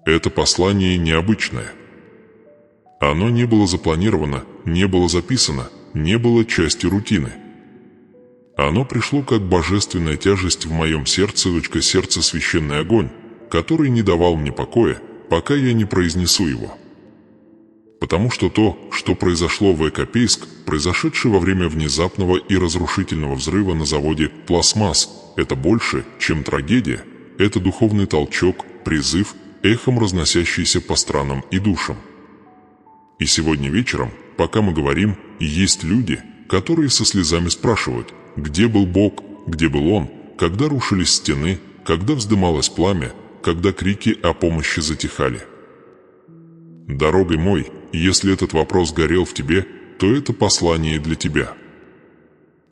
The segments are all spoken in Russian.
Это послание необычное. Оно не было запланировано, не было записано, не было частью рутины. Оно пришло как божественная тяжесть в моем сердце, сердце священный огонь, который не давал мне покоя, пока я не произнесу его. Потому что то, что произошло в Экопейск, произошедшее во время внезапного и разрушительного взрыва на заводе «Пластмасс», это больше, чем трагедия, это духовный толчок, призыв, эхом разносящийся по странам и душам. И сегодня вечером, пока мы говорим, есть люди, которые со слезами спрашивают, где был Бог, где был Он, когда рушились стены, когда вздымалось пламя, когда крики о помощи затихали. Дорогой мой, если этот вопрос горел в тебе, то это послание для тебя.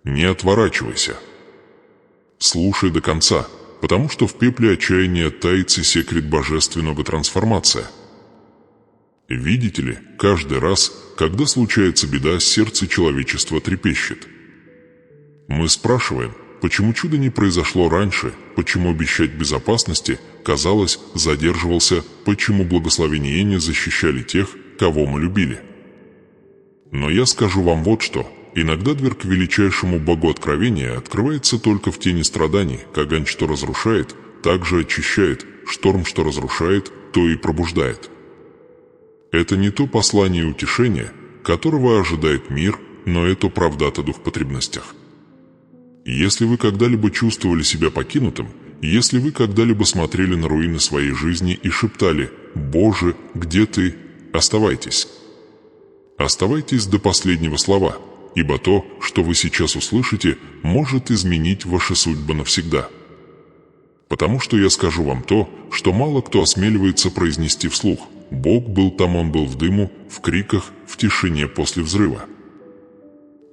Не отворачивайся. Слушай до конца, потому что в пепле отчаяния таится секрет божественного трансформация. Видите ли, каждый раз, когда случается беда, сердце человечества трепещет. Мы спрашиваем, почему чудо не произошло раньше, почему обещать безопасности, казалось, задерживался, почему благословения не защищали тех, кого мы любили. Но я скажу вам вот что. Иногда дверь к величайшему Богу откровения открывается только в тени страданий. Огонь, что разрушает, также очищает, шторм, что разрушает, то и пробуждает. Это не то послание утешения, которого ожидает мир, но это правда о двух потребностях. Если вы когда-либо чувствовали себя покинутым, если вы когда-либо смотрели на руины своей жизни и шептали «Боже, где ты?», оставайтесь. Оставайтесь до последнего слова, ибо то, что вы сейчас услышите, может изменить ваши судьбы навсегда. Потому что я скажу вам то, что мало кто осмеливается произнести вслух. Бог был там, Он был в дыму, в криках, в тишине после взрыва.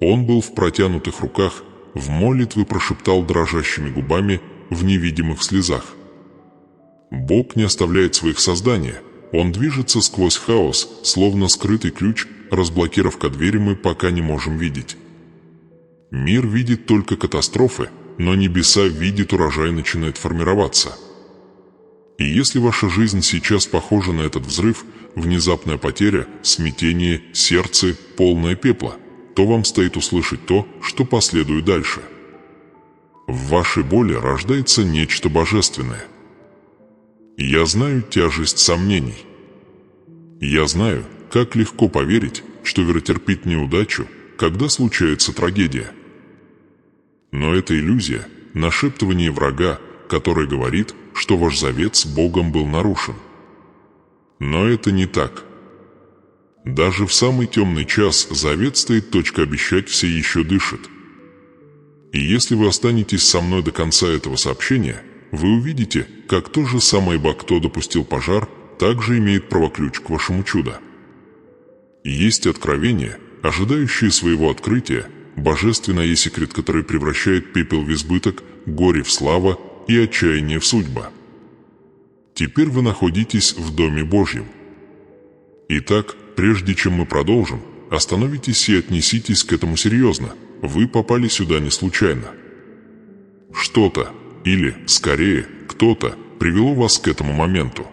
Он был в протянутых руках, в молитве прошептал дрожащими губами, в невидимых слезах. Бог не оставляет своих созданий, Он движется сквозь хаос, словно скрытый ключ, разблокировка двери мы пока не можем видеть. Мир видит только катастрофы, но небеса видят урожай начинает формироваться. И если ваша жизнь сейчас похожа на этот взрыв, внезапная потеря, смятение, сердце, полное пепла, то вам стоит услышать то, что последует дальше. В вашей боли рождается нечто божественное. Я знаю тяжесть сомнений. Я знаю, как легко поверить, что веротерпеть неудачу, когда случается трагедия. Но это иллюзия, нашептывание врага, который говорит, что ваш завет с Богом был нарушен. Но это не так. Даже в самый темный час завет стоит, точка обещать все еще дышит. И если вы останетесь со мной до конца этого сообщения, вы увидите, как то же самое ибо кто допустил пожар, также имеет правоключ к вашему чуду. Есть откровение, ожидающее своего открытия, божественный секрет, который превращает пепел в избыток, горе в славу и отчаяние в судьба. Теперь вы находитесь в Доме Божьем. Итак, прежде чем мы продолжим, остановитесь и отнеситесь к этому серьезно. Вы попали сюда не случайно. Что-то, или, скорее, кто-то привело вас к этому моменту.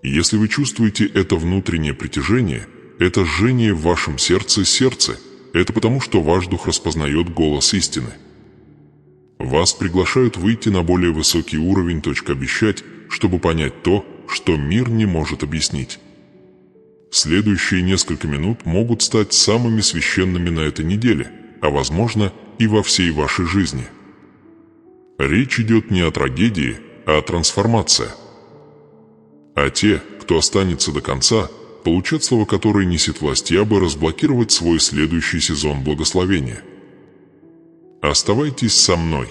Если вы чувствуете это внутреннее притяжение, это жжение в вашем сердце, это потому, что ваш дух распознает голос истины. Вас приглашают выйти на более высокий уровень, точка обещать, чтобы понять то, что мир не может объяснить. Следующие несколько минут могут стать самыми священными на этой неделе, а возможно и во всей вашей жизни. Речь идет не о трагедии, а о трансформации. А те, кто останется до конца, получат слово, которое несет власть Ябы, разблокировать свой следующий сезон благословения. Оставайтесь со мной.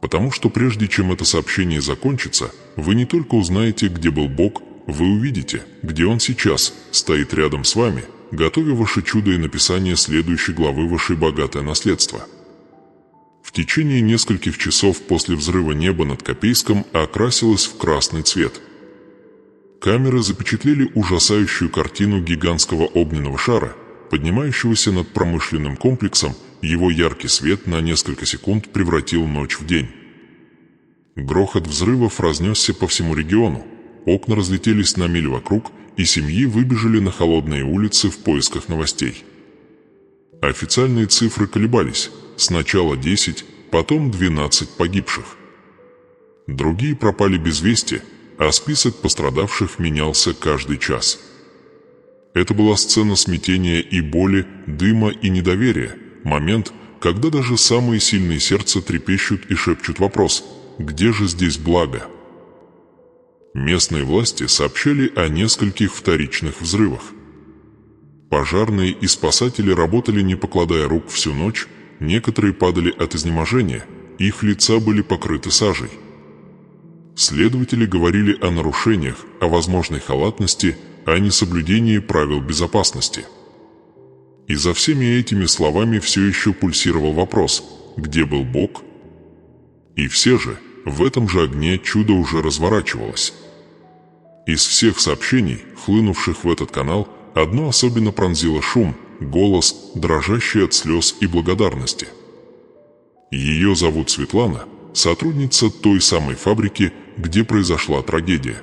Потому что прежде чем это сообщение закончится, вы не только узнаете, где был Бог, вы увидите, где Он сейчас, стоит рядом с вами, готовя ваше чудо и написание следующей главы вашей богатое наследство. В течение нескольких часов после взрыва небо над Копейском окрасилось в красный цвет. Камеры запечатлели ужасающую картину гигантского огненного шара, поднимающегося над промышленным комплексом. Его яркий свет на несколько секунд превратил ночь в день. Грохот взрывов разнесся по всему региону. окна разлетелись на милю вокруг, и семьи выбежали на холодные улицы в поисках новостей. Официальные цифры колебались. Сначала 10, потом 12 погибших. Другие пропали без вести, а список пострадавших менялся каждый час. Это была сцена смятения и боли, дыма и недоверия, момент, когда даже самые сильные сердца трепещут и шепчут вопрос: «Где же здесь благо?». Местные власти сообщали о нескольких вторичных взрывах. Пожарные и спасатели работали, не покладая рук, всю ночь, некоторые падали от изнеможения, их лица были покрыты сажей. Следователи говорили о нарушениях, о возможной халатности, о несоблюдении правил безопасности. И за всеми этими словами все еще пульсировал вопрос: где был Бог? И все же, в этом же огне чудо уже разворачивалось. Из всех сообщений, хлынувших в этот канал, одно особенно пронзило шум, голос, дрожащий от слез и благодарности. Ее зовут Светлана, сотрудница той самой фабрики, где произошла трагедия.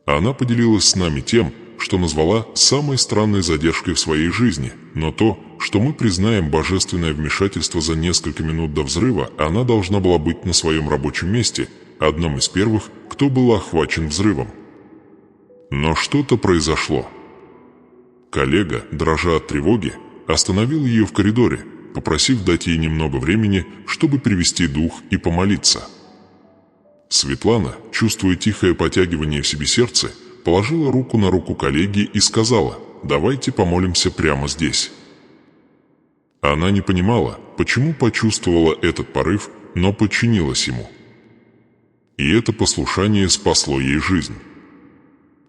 Она поделилась с нами тем, что назвала самой странной задержкой в своей жизни, но то, что мы признаем божественное вмешательство за несколько минут до взрыва, она должна была быть на своем рабочем месте, одном из первых, кто был охвачен взрывом. Но что-то произошло. Коллега, дрожа от тревоги, остановил ее в коридоре, попросив дать ей немного времени, чтобы перевести дух и помолиться. Светлана, чувствуя тихое потягивание в себе сердца, положила руку на руку коллеги и сказала: «Давайте помолимся прямо здесь». Она не понимала, почему почувствовала этот порыв, но подчинилась ему. И это послушание спасло ей жизнь.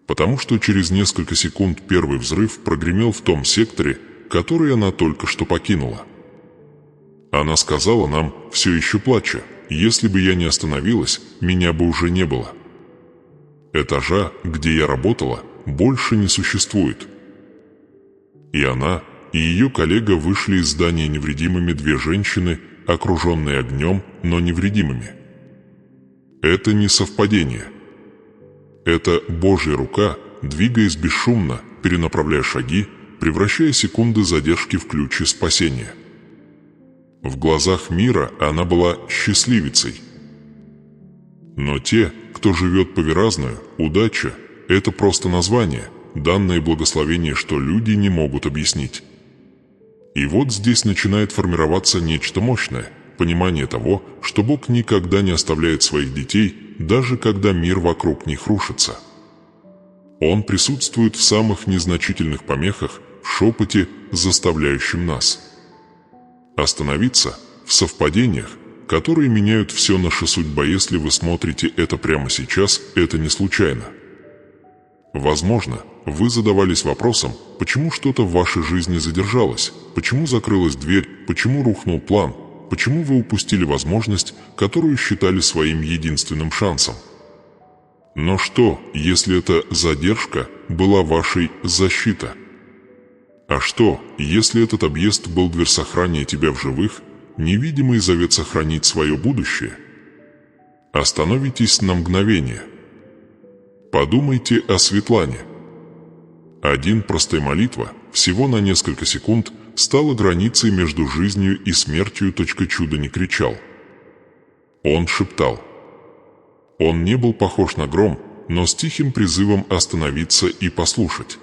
Потому что через несколько секунд первый взрыв прогремел в том секторе, который она только что покинула. Она сказала нам, все еще плача: «Если бы я не остановилась, меня бы уже не было. Этажа, где я работала, больше не существует». И она, и ее коллега вышли из здания невредимыми, две женщины, окруженные огнем, но невредимыми. Это не совпадение. Это Божья рука, двигаясь бесшумно, перенаправляя шаги, превращая секунды задержки в ключи спасения. В глазах мира она была счастливицей. Но те, кто живет повиразную, удача – это просто название, данное благословение, что люди не могут объяснить. И вот здесь начинает формироваться нечто мощное – понимание того, что Бог никогда не оставляет своих детей, даже когда мир вокруг них рушится. Он присутствует в самых незначительных помехах, в шепоте, заставляющем нас остановиться, в совпадениях, которые меняют все наша судьба. Если вы смотрите это прямо сейчас, это не случайно. Возможно, вы задавались вопросом, почему что-то в вашей жизни задержалось, почему закрылась дверь, почему рухнул план, почему вы упустили возможность, которую считали своим единственным шансом. Но что, если эта задержка была вашей защитой? А что, если этот объезд был дверь сохранения тебя в живых, невидимый завет сохранить свое будущее? Остановитесь на мгновение. Подумайте о Светлане. Один простая молитва, всего на несколько секунд, стала границей между жизнью и смертью. Чудо не кричал. Он шептал. Он не был похож на гром, но с тихим призывом остановиться и послушать.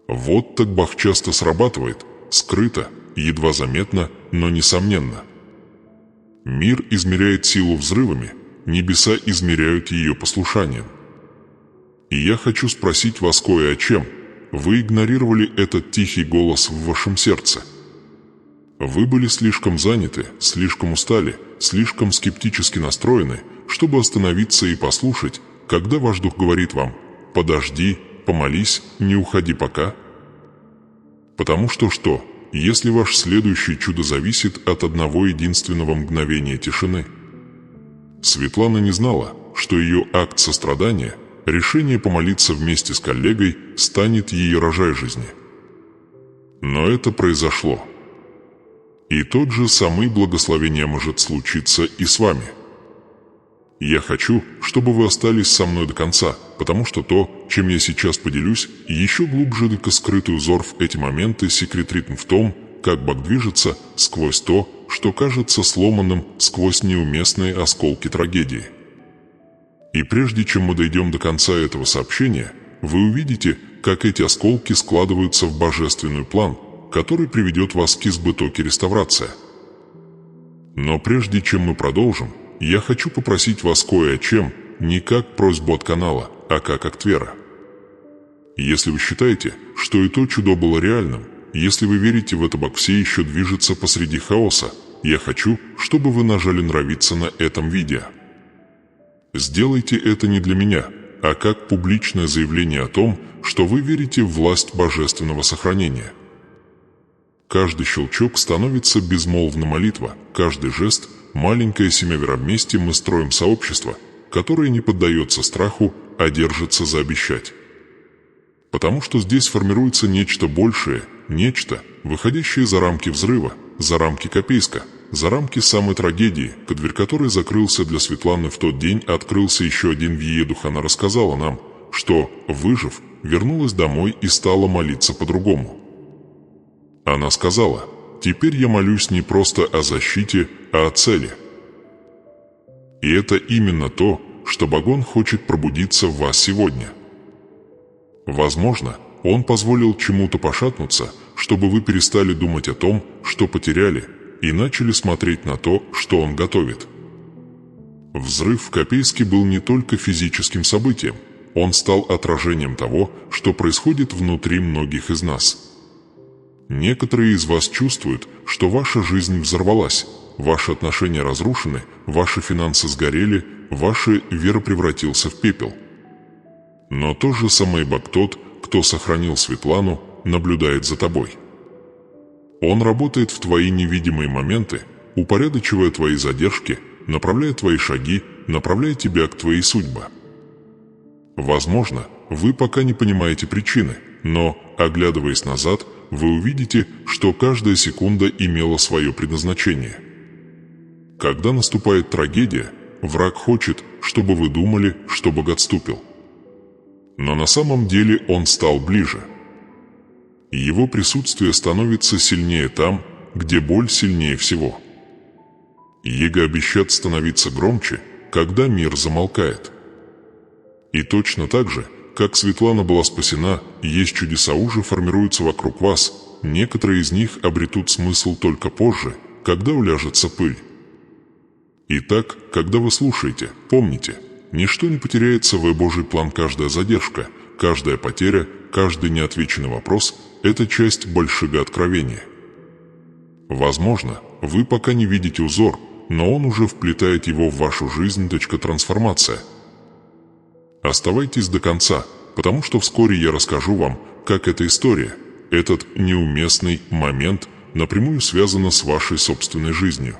Вот так Бог часто срабатывает, скрыто, едва заметно, но несомненно. Мир измеряет силу взрывами, небеса измеряют ее послушанием. И я хочу спросить вас кое о чем. Вы игнорировали этот тихий голос в вашем сердце. Вы были слишком заняты, слишком устали, слишком скептически настроены, чтобы остановиться и послушать, когда ваш дух говорит вам: «Подожди, помолись, не уходи пока». Потому что, если ваше следующее чудо зависит от одного единственного мгновения тишины? Светлана не знала, что ее акт сострадания, решение помолиться вместе с коллегой, станет ее рожай жизни. Но это произошло. И тот же самый благословение может случиться и с вами. Я хочу, чтобы вы остались со мной до конца, потому что то, чем я сейчас поделюсь, еще глубже скрытый узор в эти моменты, секрет-ритм в том, как Бог движется сквозь то, что кажется сломанным, сквозь неуместные осколки трагедии. И прежде чем мы дойдем до конца этого сообщения, вы увидите, как эти осколки складываются в божественный план, который приведет вас к избытоке реставрации. Но прежде чем мы продолжим, я хочу попросить вас кое о чем, не как просьбу от канала, а как акт веры. Если вы считаете, что и то чудо было реальным, если вы верите в это, Бог все еще движется посреди хаоса, я хочу, чтобы вы нажали «Нравится» на этом видео. Сделайте это не для меня, а как публичное заявление о том, что вы верите в власть божественного сохранения. Каждый щелчок становится безмолвной молитвой, каждый жест – маленькое семя вера. Вместе мы строим сообщество, которое не поддается страху, а держится за обещать. Потому что здесь формируется нечто большее, нечто, выходящее за рамки взрыва, за рамки Копейска, за рамки самой трагедии, дверь которой закрылся для Светланы в тот день, открылся еще один въедух. Она рассказала нам, что, выжив, вернулась домой и стала молиться по-другому. Она сказала: «Теперь я молюсь не просто о защите, а о цели». И это именно то, что Богон хочет пробудиться в вас сегодня. Возможно, Он позволил чему-то пошатнуться, чтобы вы перестали думать о том, что потеряли, и начали смотреть на то, что Он готовит. Взрыв в Копейске был не только физическим событием, он стал отражением того, что происходит внутри многих из нас. Некоторые из вас чувствуют, что ваша жизнь взорвалась, ваши отношения разрушены, ваши финансы сгорели, ваша вера превратился в пепел. Но то же самое Бог, тот, кто сохранил Светлану, наблюдает за тобой. Он работает в твои невидимые моменты, упорядочивая твои задержки, направляя твои шаги, направляя тебя к твоей судьбе. Возможно, вы пока не понимаете причины, но, оглядываясь назад, вы увидите, что каждая секунда имела свое предназначение. Когда наступает трагедия, враг хочет, чтобы вы думали, что Бог отступил. Но на самом деле Он стал ближе. Его присутствие становится сильнее там, где боль сильнее всего. Его обещает становиться громче, когда мир замолкает. И точно так же, как Светлана была спасена, есть чудеса уже формируются вокруг вас, некоторые из них обретут смысл только позже, когда уляжется пыль. Итак, когда вы слушаете, помните, ничто не потеряется в Божий план. Каждая задержка, каждая потеря, каждый неотвеченный вопрос – это часть большого откровения. Возможно, вы пока не видите узор, но он уже вплетает его в вашу жизнь. Трансформация. Оставайтесь до конца, потому что вскоре я расскажу вам, как эта история, этот неуместный момент напрямую связана с вашей собственной жизнью.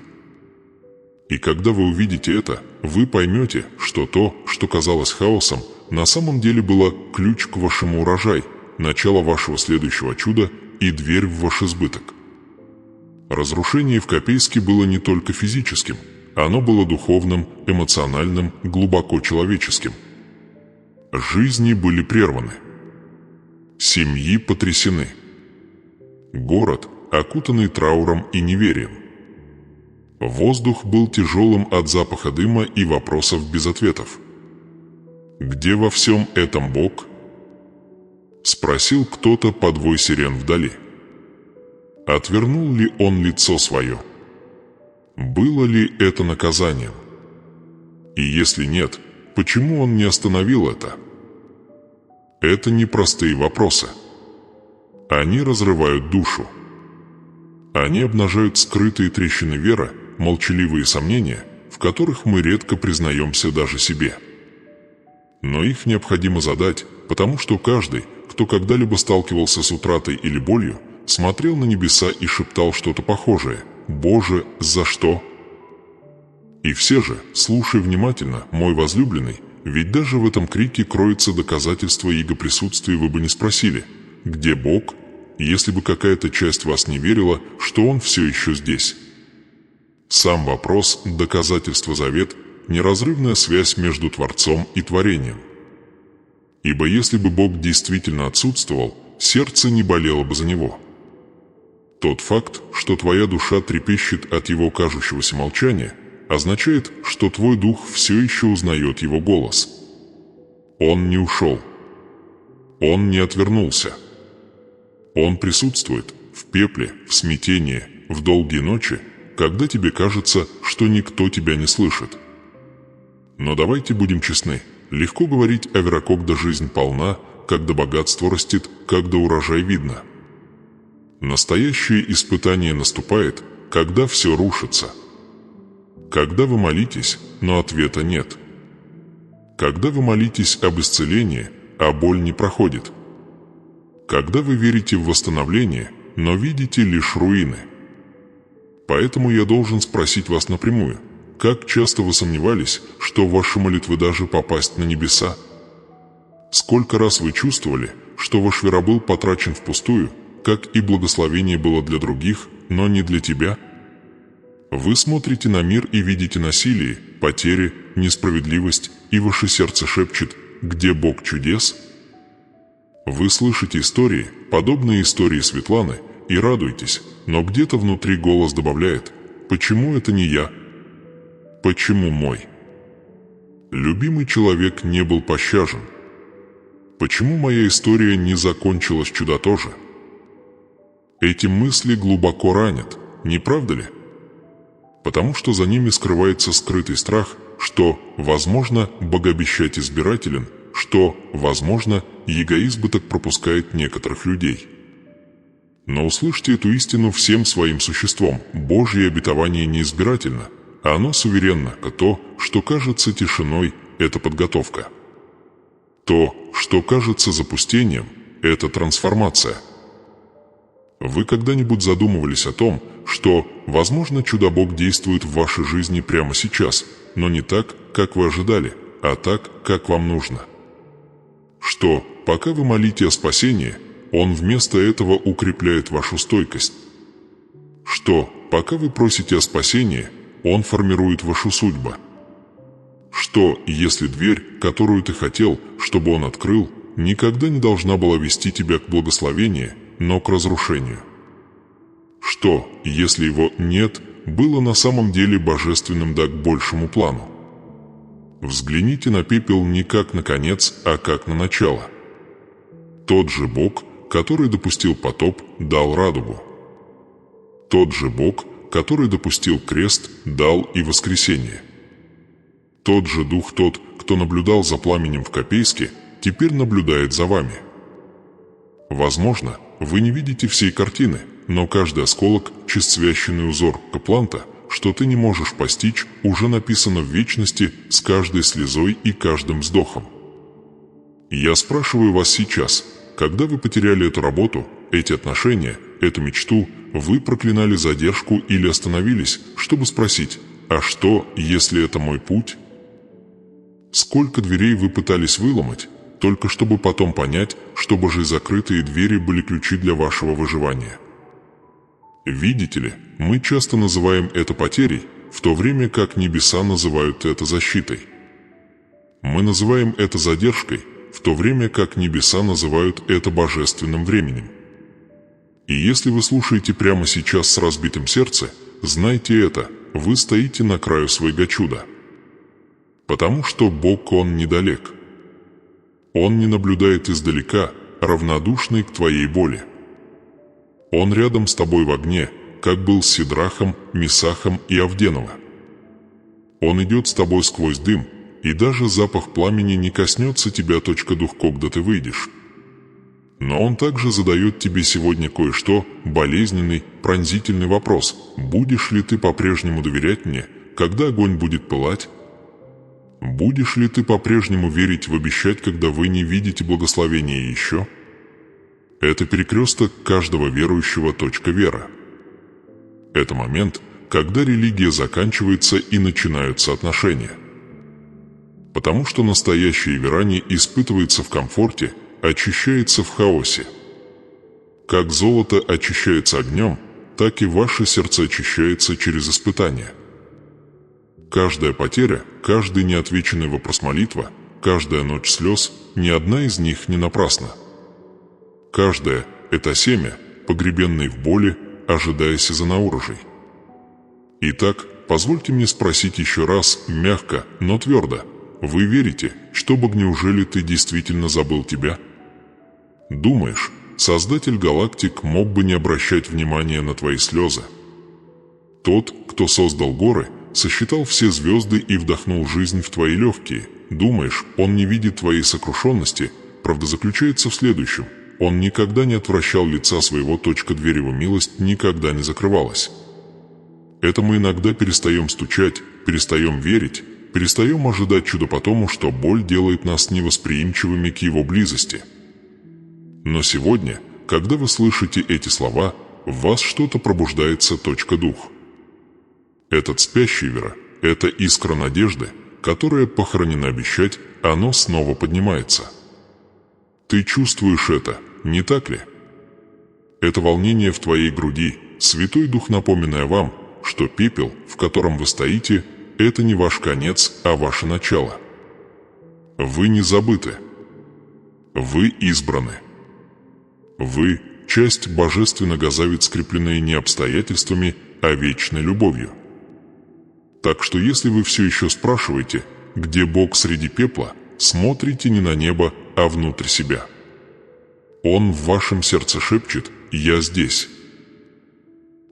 И когда вы увидите это, вы поймете, что то, что казалось хаосом, на самом деле было ключ к вашему урожаю, начало вашего следующего чуда и дверь в ваш избыток. Разрушение в Копейске было не только физическим, оно было духовным, эмоциональным, глубоко человеческим. Жизни были прерваны. Семьи потрясены. Город, окутанный трауром и неверием. Воздух был тяжелым от запаха дыма и вопросов без ответов. «Где во всем этом Бог?» — спросил кто-то под вой сирен вдали. Отвернул ли Он лицо свое? Было ли это наказанием? И если нет, почему Он не остановил это? Это непростые вопросы. Они разрывают душу. Они обнажают скрытые трещины веры, молчаливые сомнения, в которых мы редко признаемся даже себе. Но их необходимо задать, потому что каждый, кто когда-либо сталкивался с утратой или болью, смотрел на небеса и шептал что-то похожее: «Боже, за что?» И все же, слушай внимательно, мой возлюбленный, ведь даже в этом крике кроется доказательство Его присутствия. Вы бы не спросили: «Где Бог?», если бы какая-то часть вас не верила, что Он все еще здесь. Сам вопрос, доказательство, завет, неразрывная связь между Творцом и творением. Ибо если бы Бог действительно отсутствовал, сердце не болело бы за Него. Тот факт, что твоя душа трепещет от Его кажущегося молчания, означает, что твой дух все еще узнает Его голос. Он не ушел. Он не отвернулся. Он присутствует в пепле, в смятении, в долгие ночи, когда тебе кажется, что никто тебя не слышит. Но давайте будем честны. Легко говорить «Эвера когда жизнь полна», когда богатство растет, когда урожай видно. Настоящее испытание наступает, когда все рушится. Когда вы молитесь, но ответа нет. Когда вы молитесь об исцелении, а боль не проходит. Когда вы верите в восстановление, но видите лишь руины. Поэтому я должен спросить вас напрямую, как часто вы сомневались, что в ваши молитвы даже попасть на небеса? Сколько раз вы чувствовали, что ваш вера был потрачен впустую, как и благословение было для других, но не для тебя? Вы смотрите на мир и видите насилие, потери, несправедливость, и ваше сердце шепчет: «Где Бог чудес?» Вы слышите истории, подобные истории Светланы, и радуетесь, но где-то внутри голос добавляет: «Почему это не я? Почему мой?» Любимый человек не был пощажен. Почему моя история не закончилась чудотоже? Эти мысли глубоко ранят, не правда ли? Потому что за ними скрывается скрытый страх, что, возможно, богообещать избирателен, что, возможно, эгоизм пропускает некоторых людей. Но услышьте эту истину всем своим существом: Божье обетование не избирательно, а оно суверенно, а то, что кажется тишиной, это подготовка. То, что кажется запустением, это трансформация. Вы когда-нибудь задумывались о том, что, возможно, чудо-Бог действует в вашей жизни прямо сейчас, но не так, как вы ожидали, а так, как вам нужно? Что, пока вы молите о спасении, Он вместо этого укрепляет вашу стойкость? Что, пока вы просите о спасении, Он формирует вашу судьбу? Что, если дверь, которую ты хотел, чтобы Он открыл, никогда не должна была вести тебя к благословению, но к разрушению? Что, если его «нет» было на самом деле божественным да к большему плану? Взгляните на пепел не как на конец, а как на начало. Тот же Бог, который допустил потоп, дал радугу. Тот же Бог, который допустил крест, дал и воскресение. Тот же Дух, тот, кто наблюдал за пламенем в Копейске, теперь наблюдает за вами. Возможно, вы не видите всей картины, но каждый осколок, чистосвященный узор Капланта, что ты не можешь постичь, уже написано в вечности с каждой слезой и каждым вздохом. Я спрашиваю вас сейчас, когда вы потеряли эту работу, эти отношения, эту мечту, вы проклинали задержку или остановились, чтобы спросить: а что, если это мой путь? Сколько дверей вы пытались выломать, только чтобы потом понять, что Божьи закрытые двери были ключи для вашего выживания? Видите ли, мы часто называем это потерей, в то время как небеса называют это защитой. Мы называем это задержкой, в то время как небеса называют это божественным временем. И если вы слушаете прямо сейчас с разбитым сердцем, знайте это: вы стоите на краю своего чуда. Потому что Бог, Он недалек. Он не наблюдает издалека, равнодушный к твоей боли. Он рядом с тобой в огне, как был с Сидрахом, Месахом и Авденово. Он идет с тобой сквозь дым, и даже запах пламени не коснется тебя, дух, когда ты выйдешь. Но Он также задает тебе сегодня кое-что, болезненный, пронзительный вопрос: будешь ли ты по-прежнему доверять мне, когда огонь будет пылать? Будешь ли ты по-прежнему верить в обещать, когда вы не видите благословения еще? Это перекресток каждого верующего. Вера. Это момент, когда религия заканчивается и начинаются отношения. Потому что настоящее верание испытывается в комфорте, очищается в хаосе. Как золото очищается огнем, так и ваше сердце очищается через испытания. Каждая потеря, каждый неотвеченный вопрос-молитва, каждая ночь слез, ни одна из них не напрасна. Каждая – это семя, погребенное в боли, ожидая сезона урожай. Итак, позвольте мне спросить еще раз, мягко, но твердо. Вы верите, что Бог, неужели ты действительно забыл тебя? Думаешь, Создатель галактик мог бы не обращать внимания на твои слезы? Тот, кто создал горы, сосчитал все звезды и вдохнул жизнь в твои легкие. Думаешь, Он не видит твоей сокрушенности? Правда заключается в следующем. Он никогда не отвращал лица своего, дверь его милость никогда не закрывалась. Это мы иногда перестаем стучать, перестаем верить, перестаем ожидать чуда потому, что боль делает нас невосприимчивыми к Его близости. Но сегодня, когда вы слышите эти слова, в вас что-то пробуждается, дух. Этот спящий вера, эта искра надежды, которая похоронена обещать, оно снова поднимается. Ты чувствуешь это, не так ли? Это волнение в твоей груди, Святой Дух, напоминая вам, что пепел, в котором вы стоите, это не ваш конец, а ваше начало. Вы не забыты. Вы избраны. Вы – часть божественного завет, скрепленная не обстоятельствами, а вечной любовью. Так что если вы все еще спрашиваете, где Бог среди пепла, смотрите не на небо, а внутрь себя. Он в вашем сердце шепчет «Я здесь».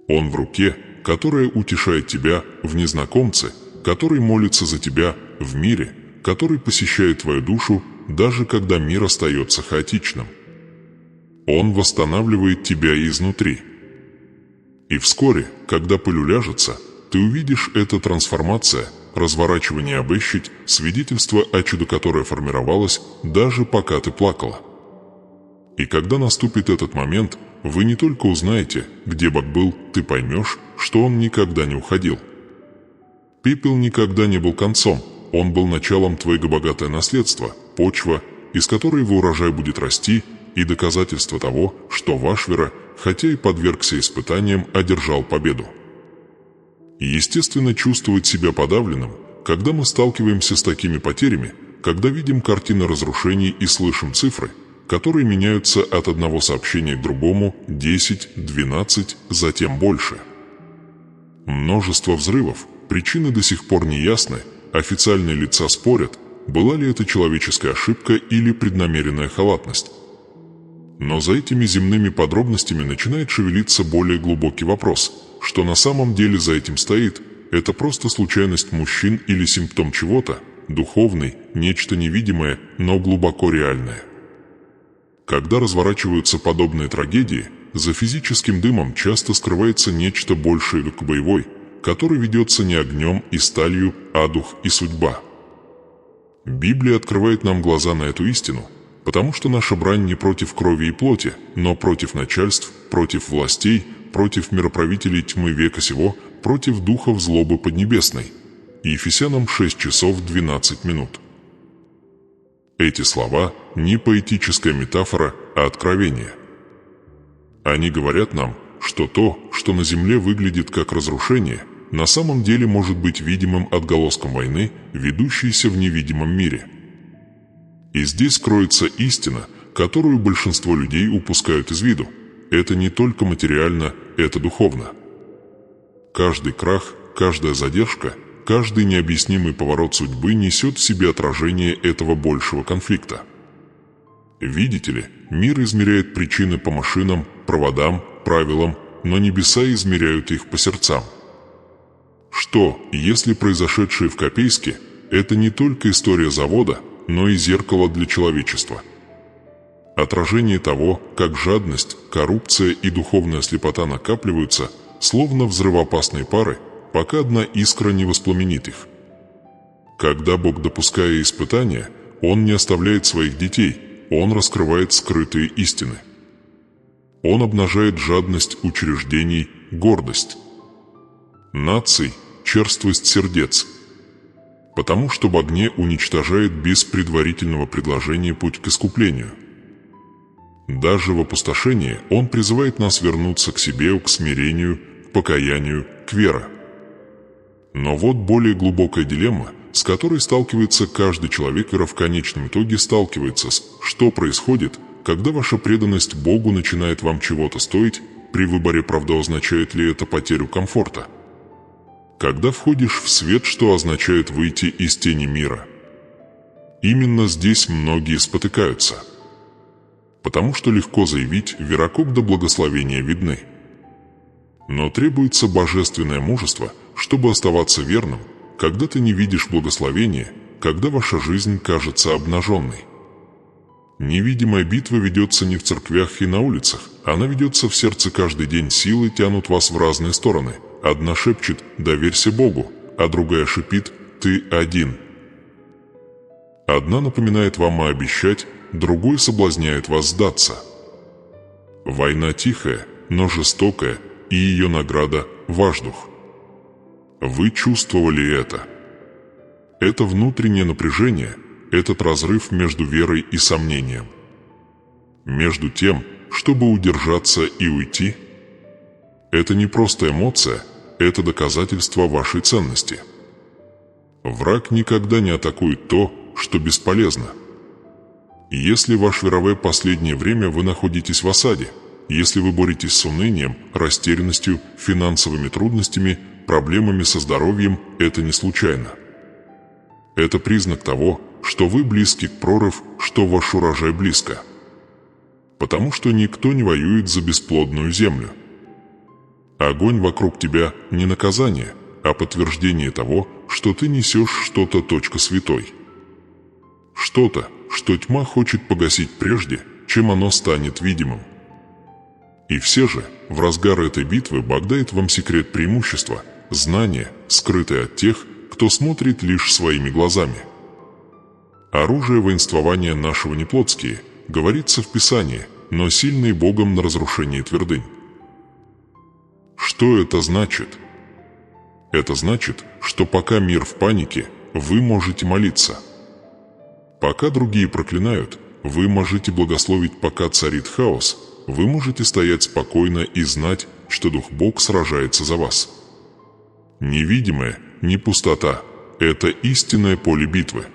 Он в руке, которая утешает тебя, в незнакомце, который молится за тебя, в мире, который посещает твою душу, даже когда мир остается хаотичным. Он восстанавливает тебя изнутри. И вскоре, когда пыль уляжется, ты увидишь, эта трансформация, разворачивание обыщить, свидетельство о чуде, которое формировалось, даже пока ты плакала. И когда наступит этот момент, вы не только узнаете, где Бог был, ты поймешь, что Он никогда не уходил. Пепел никогда не был концом, он был началом твоего богатое наследство, почва, из которой в урожай будет расти, и доказательство того, что ваш вера, хотя и подвергся испытаниям, одержал победу. Естественно, чувствовать себя подавленным, когда мы сталкиваемся с такими потерями, когда видим картины разрушений и слышим цифры, которые меняются от одного сообщения к другому 10, 12, затем больше. Множество взрывов, причины до сих пор не ясны, официальные лица спорят, была ли это человеческая ошибка или преднамеренная халатность. Но за этими земными подробностями начинает шевелиться более глубокий вопрос, что на самом деле за этим стоит, это просто случайность мужчин или симптом чего-то, духовный, нечто невидимое, но глубоко реальное. Когда разворачиваются подобные трагедии, за физическим дымом часто скрывается нечто большее, как боевой, который ведется не огнем и сталью, а дух и судьба. Библия открывает нам глаза на эту истину, потому что наша брань не против крови и плоти, но против начальств, против властей, против мироправителей тьмы века сего, против духов злобы поднебесной. Ефесянам 6 часов 12 минут. Эти слова не поэтическая метафора, а откровение. Они говорят нам, что то, что на земле выглядит как разрушение, на самом деле может быть видимым отголоском войны, ведущейся в невидимом мире. И здесь кроется истина, которую большинство людей упускают из виду. Это не только материально, это духовно. Каждый крах, каждая задержка, каждый необъяснимый поворот судьбы несет в себе отражение этого большего конфликта. Видите ли, мир измеряет причины по машинам, проводам, правилам, но небеса измеряют их по сердцам. Что, если произошедшее в Копейске – это не только история завода, но и зеркало для человечества? Отражение того, как жадность, коррупция и духовная слепота накапливаются, словно взрывоопасные пары, пока одна искра не воспламенит их. Когда Бог, допуская испытания, Он не оставляет своих детей, Он раскрывает скрытые истины. Он обнажает жадность учреждений, гордость наций, черствость сердец, потому что в огне уничтожает без предварительного предложения путь к искуплению. Даже в опустошении Он призывает нас вернуться к себе, к смирению, к покаянию, к вере. Но вот более глубокая дилемма, с которой сталкивается каждый человек и в конечном итоге сталкивается с «что происходит, когда ваша преданность Богу начинает вам чего-то стоить, при выборе, правда, означает ли это потерю комфорта? Когда входишь в свет, что означает выйти из тени мира?» Именно здесь многие спотыкаются. Потому что легко заявить «веракок да благословения видны». Но требуется божественное мужество, чтобы оставаться верным, когда ты не видишь благословения, когда ваша жизнь кажется обнаженной. Невидимая битва ведется не в церквях и на улицах, она ведется в сердце каждый день. Силы тянут вас в разные стороны. Одна шепчет «доверься Богу», а другая шипит «ты один». Одна напоминает вам обещать, другой соблазняет вас сдаться. Война тихая, но жестокая, и ее награда – ваш дух. Вы чувствовали это. Это внутреннее напряжение, этот разрыв между верой и сомнением. Между тем, чтобы удержаться и уйти. Это не просто эмоция, это доказательство вашей ценности. Враг никогда не атакует то, что бесполезно. Если ваш веровой последнее время вы находитесь в осаде, если вы боретесь с унынием, растерянностью, финансовыми трудностями, проблемами со здоровьем, это не случайно. Это признак того, что вы близки к прорыву, что ваш урожай близко. Потому что никто не воюет за бесплодную землю. Огонь вокруг тебя не наказание, а подтверждение того, что ты несешь что-то святой. Что-то, что тьма хочет погасить прежде, чем оно станет видимым. И все же, в разгар этой битвы Бог дает вам секрет преимущества, знание, скрытое от тех, кто смотрит лишь своими глазами. Оружие воинствования нашего не плотские, говорится в Писании, но сильные Богом на разрушение твердынь. Что это значит? Это значит, что пока мир в панике, вы можете молиться. Пока другие проклинают, вы можете благословить. Пока царит хаос, вы можете стоять спокойно и знать, что Дух Бог сражается за вас. Невидимое, не пустота – это истинное поле битвы.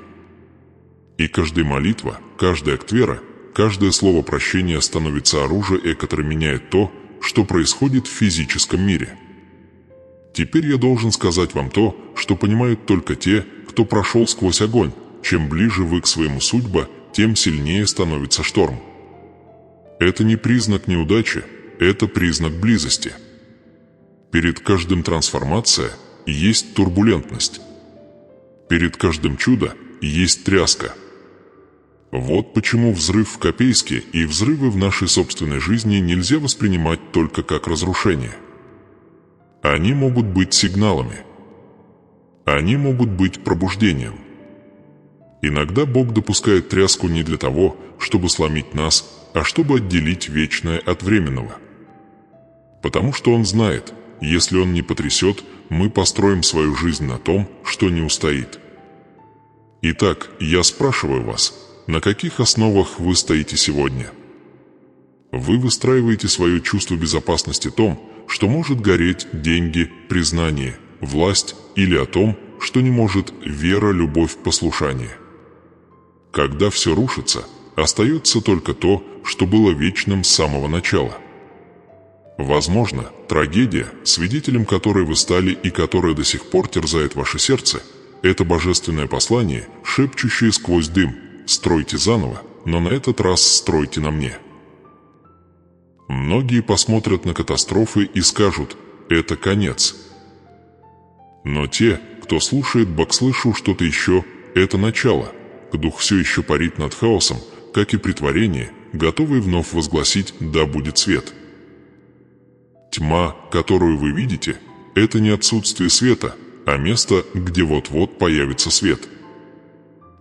И каждая молитва, каждая актвера, каждое слово прощения становится оружием, которое меняет то, что происходит в физическом мире. Теперь я должен сказать вам то, что понимают только те, кто прошел сквозь огонь. Чем ближе вы к своему судьбе, тем сильнее становится шторм. Это не признак неудачи, это признак близости. Перед каждым трансформация есть турбулентность. Перед каждым чудо есть тряска. Вот почему взрыв в Копейске и взрывы в нашей собственной жизни нельзя воспринимать только как разрушение. Они могут быть сигналами. Они могут быть пробуждением. Иногда Бог допускает тряску не для того, чтобы сломить нас, а чтобы отделить вечное от временного. Потому что Он знает, если Он не потрясет, мы построим свою жизнь на том, что не устоит. Итак, я спрашиваю вас, на каких основах вы стоите сегодня? Вы выстраиваете свое чувство безопасности том, что может гореть деньги, признание, власть или о том, что не может вера, любовь, послушание. Когда все рушится, остается только то, что было вечным с самого начала. Возможно, трагедия, свидетелем которой вы стали и которая до сих пор терзает ваше сердце, это божественное послание, шепчущее сквозь дым: «Стройте заново, но на этот раз стройте на мне». Многие посмотрят на катастрофы и скажут: «Это конец». Но те, кто слушает Бог, слышу что-то еще, это начало. Дух все еще парит над хаосом, как и притворение, готовый вновь возгласить «Да будет свет». Тьма, которую вы видите, это не отсутствие света, а место, где вот-вот появится свет.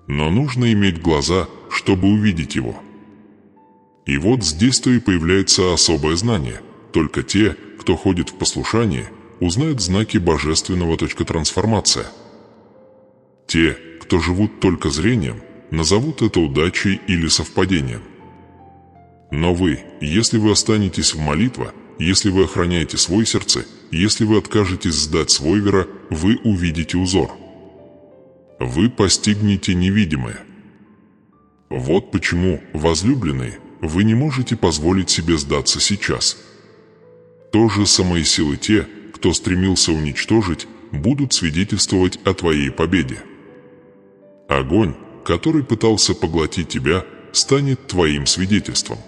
Но нужно иметь глаза, чтобы увидеть его. И вот здесь-то и появляется особое знание. Только те, кто ходит в послушание, узнают знаки божественного трансформация. Те, кто живут только зрением, назовут это удачей или совпадением. Но вы, если вы останетесь в молитве, если вы охраняете свое сердце, если вы откажетесь сдать свойвера, вы увидите узор. Вы постигнете невидимое. Вот почему, возлюбленные, вы не можете позволить себе сдаться сейчас. То же самые силы те, кто стремился уничтожить, будут свидетельствовать о твоей победе. Огонь, который пытался поглотить тебя, станет твоим свидетельством.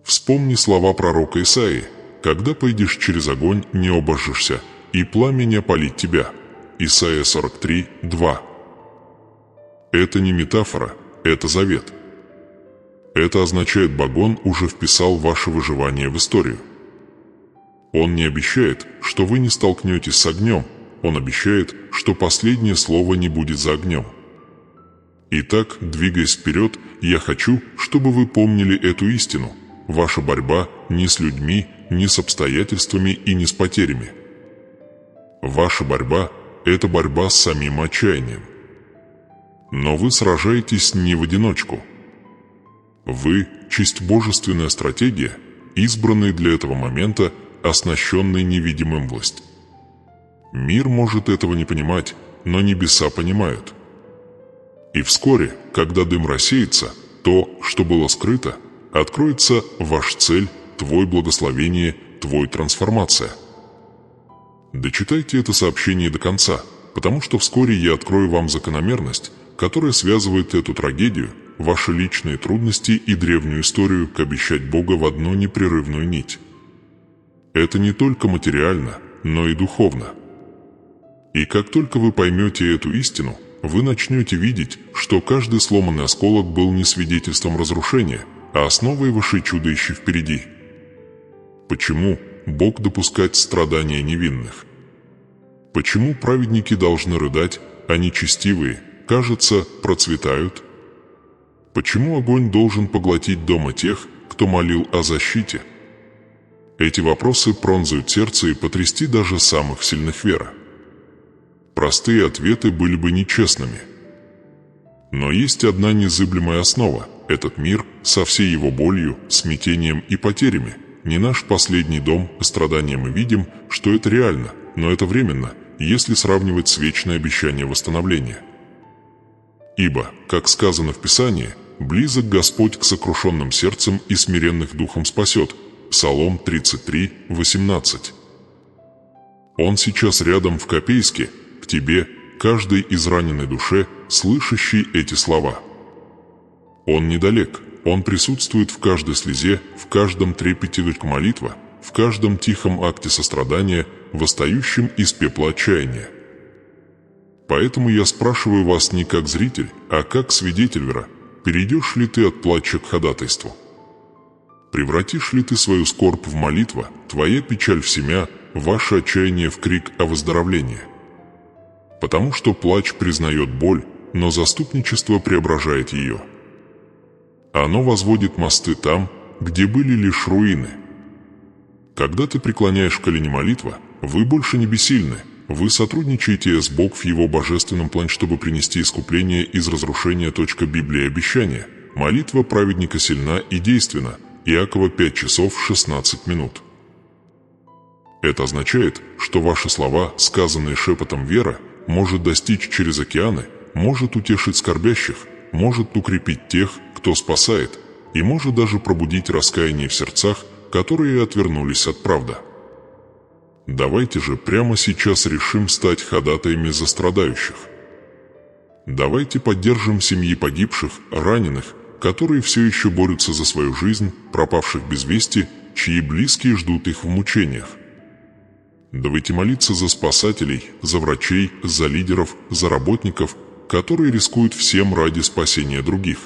Вспомни слова пророка Исаии: «Когда пойдешь через огонь, не обожжешься, и пламя не опалит тебя». Исайя 43, 2. Это не метафора, это завет. Это означает, Багон уже вписал ваше выживание в историю. Он не обещает, что вы не столкнетесь с огнем, он обещает, что последнее слово не будет за огнем. Итак, двигаясь вперед, я хочу, чтобы вы помнили эту истину. Ваша борьба не с людьми, не с обстоятельствами и не с потерями. Ваша борьба – это борьба с самим отчаянием. Но вы сражаетесь не в одиночку. Вы – чисто божественная стратегия, избранные для этого момента, оснащенный невидимым власть. Мир может этого не понимать, но небеса понимают. И вскоре, когда дым рассеется, то, что было скрыто, откроется ваш цель, твой благословение, твой трансформация. Дочитайте это сообщение до конца, потому что вскоре я открою вам закономерность, которая связывает эту трагедию, ваши личные трудности и древнюю историю, к обещать Бога в одну непрерывную нить. Это не только материально, но и духовно. И как только вы поймете эту истину, вы начнете видеть, что каждый сломанный осколок был не свидетельством разрушения, а основой вашей чуда еще впереди. Почему Бог допускает страдания невинных? Почему праведники должны рыдать, а нечестивые, кажется, процветают? Почему огонь должен поглотить дома тех, кто молил о защите? Эти вопросы пронзают сердце и потрясти даже самых сильных вера. Простые ответы были бы нечестными. Но есть одна незыблемая основа. Этот мир со всей его болью, смятением и потерями не наш последний дом, страдания мы видим, что это реально, но это временно, если сравнивать с вечное обещание восстановления. Ибо, как сказано в Писании, близок Господь к сокрушенным сердцем и смиренных духом спасет. Псалом 33, 18. Он сейчас рядом в Копейске, к тебе, каждой израненной душе, слышащей эти слова. Он недалек, он присутствует в каждой слезе, в каждом трепете молитва, в каждом тихом акте сострадания, восстающем из пепла отчаяния. Поэтому я спрашиваю вас не как зритель, а как свидетель вера, перейдешь ли ты от плача к ходатайству? Превратишь ли ты свою скорбь в молитву, твоя печаль в семя, ваше отчаяние в крик о выздоровлении? Потому что плач признает боль, но заступничество преображает ее. Оно возводит мосты там, где были лишь руины. Когда ты преклоняешь колени молитва, вы больше не бессильны, вы сотрудничаете с Богом в Его божественном плане, чтобы принести искупление из разрушения. Библия обещания. Молитва праведника сильна и действенна. Иакова 5 часов 16 минут. Это означает, что ваши слова, сказанные шепотом вера, может достичь через океаны, может утешить скорбящих, может укрепить тех, кто спасает, и может даже пробудить раскаяние в сердцах, которые отвернулись от правды. Давайте же прямо сейчас решим стать ходатаями за страдающих. Давайте поддержим семьи погибших, раненых, которые все еще борются за свою жизнь, пропавших без вести, чьи близкие ждут их в мучениях. Давайте молиться за спасателей, за врачей, за лидеров, за работников, которые рискуют всем ради спасения других.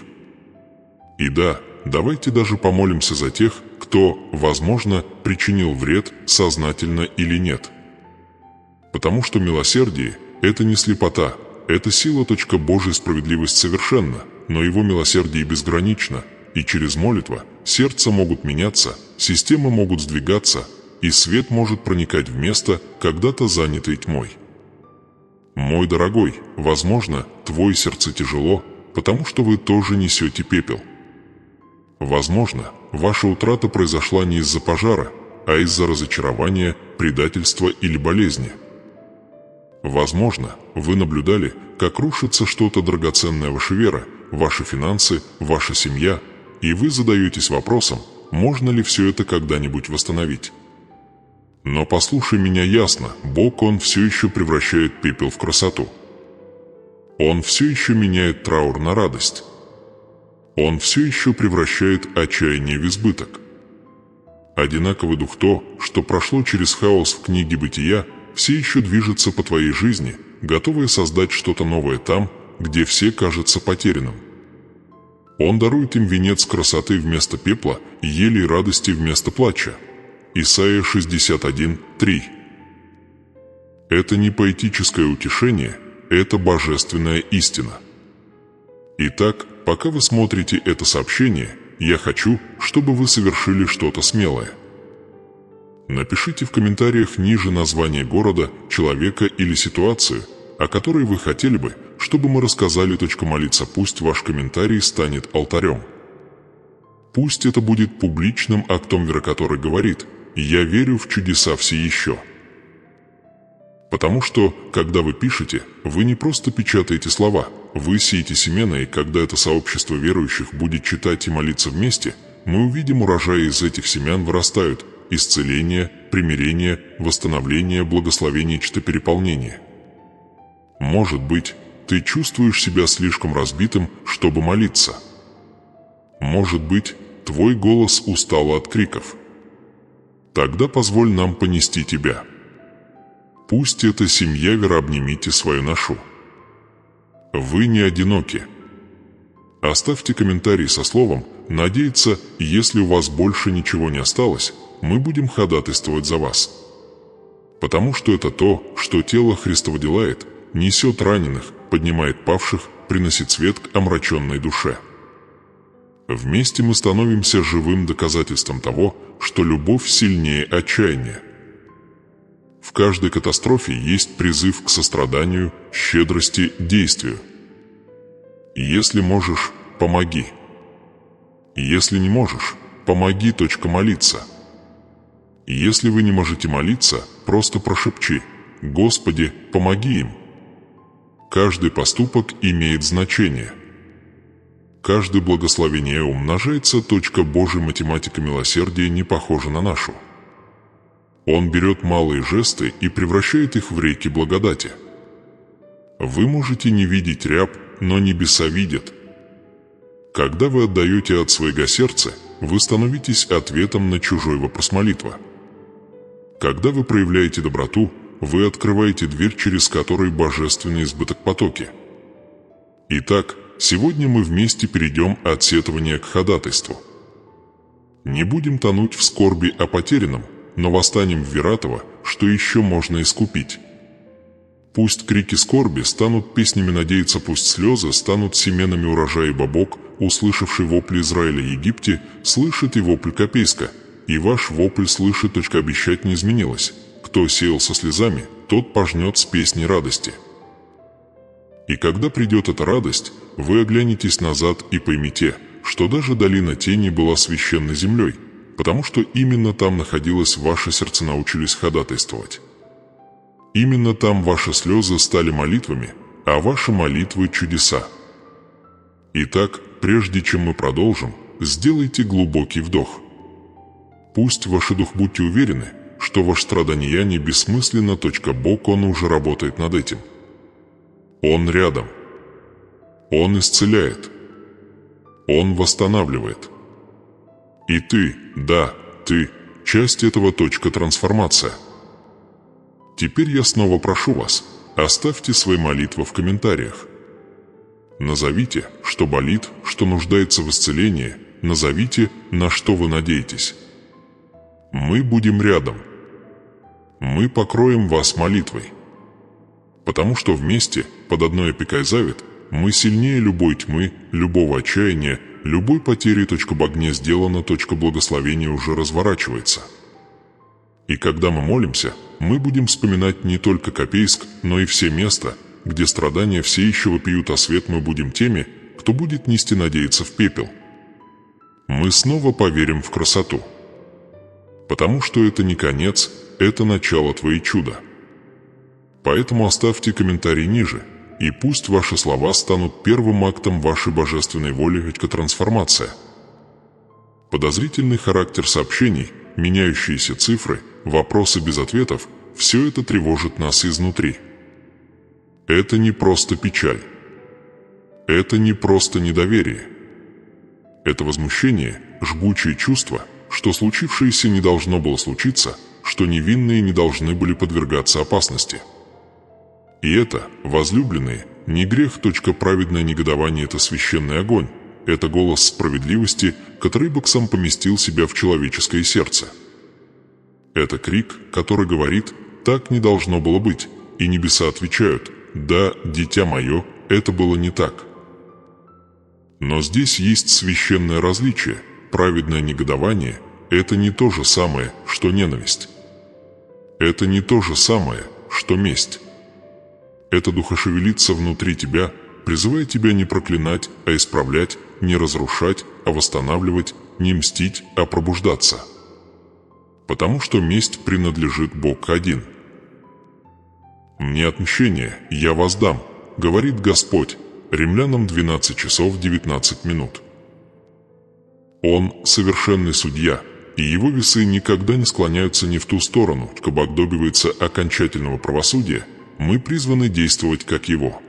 И да, давайте даже помолимся за тех, кто, возможно, причинил вред, сознательно или нет. Потому что милосердие – это не слепота, это сила. Божья справедливость совершенна, но Его милосердие безгранично, и через молитву сердца могут меняться, системы могут сдвигаться, и свет может проникать в место, когда-то занятое тьмой. Мой дорогой, возможно, твое сердце тяжело, потому что вы тоже несете пепел. Возможно, ваша утрата произошла не из-за пожара, а из-за разочарования, предательства или болезни. Возможно, вы наблюдали, как рушится что-то драгоценное: ваша вера, ваши финансы, ваша семья, и вы задаетесь вопросом, можно ли все это когда-нибудь восстановить. Но послушай меня ясно, Бог, Он все еще превращает пепел в красоту. Он все еще меняет траур на радость. Он все еще превращает отчаяние в избыток. Одинаковый дух то, что прошло через хаос в книге Бытия, все еще движется по твоей жизни, готовый создать что-то новое там, где все кажется потерянным. Он дарует им венец красоты вместо пепла, ели и радости вместо плача. Исайя 61:3. Это не поэтическое утешение, это божественная истина. Итак, пока вы смотрите это сообщение, я хочу, чтобы вы совершили что-то смелое. Напишите в комментариях ниже название города, человека или ситуацию, о которой вы хотели бы, чтобы мы рассказали. Молиться. Пусть ваш комментарий станет алтарем. Пусть это будет публичным актом веры, который говорит: «Я верю в чудеса все еще». Потому что, когда вы пишете, вы не просто печатаете слова, вы сеете семена, и когда это сообщество верующих будет читать и молиться вместе, мы увидим урожай. Из этих семян вырастают исцеление, примирение, восстановление, благословение, переполнение. Может быть, ты чувствуешь себя слишком разбитым, чтобы молиться. Может быть, твой голос устал от криков. Тогда позволь нам понести тебя. Пусть эта семья веры, обнимите свою ношу. Вы не одиноки. Оставьте комментарий со словом «надеяться», если у вас больше ничего не осталось, мы будем ходатайствовать за вас. Потому что это то, что тело Христово делает, несет раненых, поднимает павших, приносит свет к омраченной душе. Вместе мы становимся живым доказательством того, что любовь сильнее отчаяния. В каждой катастрофе есть призыв к состраданию, щедрости, действию. Если можешь, помоги. Если не можешь, помоги. Молиться. Если вы не можете молиться, просто прошепчи: «Господи, помоги им». Каждый поступок имеет значение. Каждое благословение умножается. Божья математика милосердия не похожа на нашу. Он берет малые жесты и превращает их в реки благодати. Вы можете не видеть ряб, но небеса видят. Когда вы отдаете от своего сердца, вы становитесь ответом на чужой вопрос молитва. Когда вы проявляете доброту, вы открываете дверь, через которую божественный избыток потоки. Итак, сегодня мы вместе перейдем от сетования к ходатайству. Не будем тонуть в скорби о потерянном, но восстанем в вере того, что еще можно искупить. Пусть крики скорби станут песнями надеяться, пусть слезы станут семенами урожая, ибо Бог, услышавший вопли Израиля в Египте, слышит и вопль Копейска, и ваш вопль слышит. Обещать не изменилось. Кто сеял со слезами, тот пожнет с песней радости. И когда придет эта радость, вы оглянетесь назад и поймете, что даже долина тени была священной землей, потому что именно там находилось ваше сердце, научились ходатайствовать. Именно там ваши слезы стали молитвами, а ваши молитвы – чудеса. Итак, прежде чем мы продолжим, сделайте глубокий вдох. Пусть ваш дух, будьте уверены, что ваше страдание не бессмысленно. Бог, Он уже работает над этим. Он рядом. Он исцеляет. Он восстанавливает. И ты, да, ты, часть этого. Трансформация. Теперь я снова прошу вас, оставьте свои молитвы в комментариях. Назовите, что болит, что нуждается в исцелении, назовите, на что вы надеетесь. Мы будем рядом. Мы покроем вас молитвой. Потому что вместе, под одной опекой завет, мы сильнее любой тьмы, любого отчаяния, любой потери. В огне сделано. Благословение уже разворачивается. И когда мы молимся, мы будем вспоминать не только Копейск, но и все места, где страдания все еще вопиют, а свет мы будем теми, кто будет нести, надеяться в пепел. Мы снова поверим в красоту. Потому что это не конец, это начало твоего чуда. Поэтому оставьте комментарий ниже, и пусть ваши слова станут первым актом вашей божественной воли к трансформации. Подозрительный характер сообщений, меняющиеся цифры, вопросы без ответов – все это тревожит нас изнутри. Это не просто печаль. Это не просто недоверие. Это возмущение, жгучее чувство, что случившееся не должно было случиться, что невинные не должны были подвергаться опасности. И это, возлюбленные, не грех. Праведное негодование – это священный огонь, это голос справедливости, который Бог сам поместил себя в человеческое сердце. Это крик, который говорит: «Так не должно было быть», и небеса отвечают: «Да, дитя мое, это было не так». Но здесь есть священное различие. Праведное негодование – это не то же самое, что ненависть. Это не то же самое, что месть. Это духошевелится внутри тебя, призывая тебя не проклинать, а исправлять, не разрушать, а восстанавливать, не мстить, а пробуждаться. Потому что месть принадлежит Богу один. «Мне отмщение, я воздам», — говорит Господь. Римлянам 12 часов 19 минут. Он — совершенный судья, и его весы никогда не склоняются ни в ту сторону, чтобы отдобивается окончательного правосудия. Мы призваны действовать как его.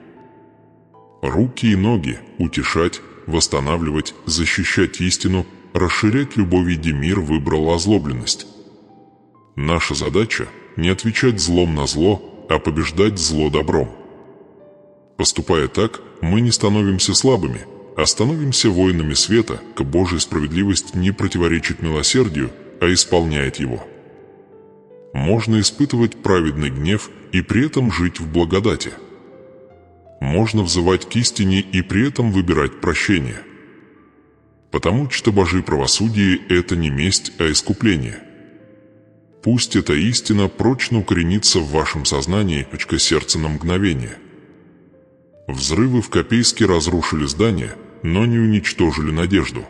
Руки и ноги — утешать, восстанавливать, защищать истину, расширять любовь, где мир выбрал озлобленность. Наша задача — не отвечать злом на зло, а побеждать зло добром. Поступая так, мы не становимся слабыми, а становимся воинами света, к Божьей справедливости не противоречит милосердию, а исполняет его. Можно испытывать праведный гнев и при этом жить в благодати. Можно взывать к истине и при этом выбирать прощение. Потому что Божие правосудие – это не месть, а искупление. Пусть эта истина прочно укоренится в вашем сознании, сердце на мгновение. Взрывы в Копейске разрушили здания, но не уничтожили надежду.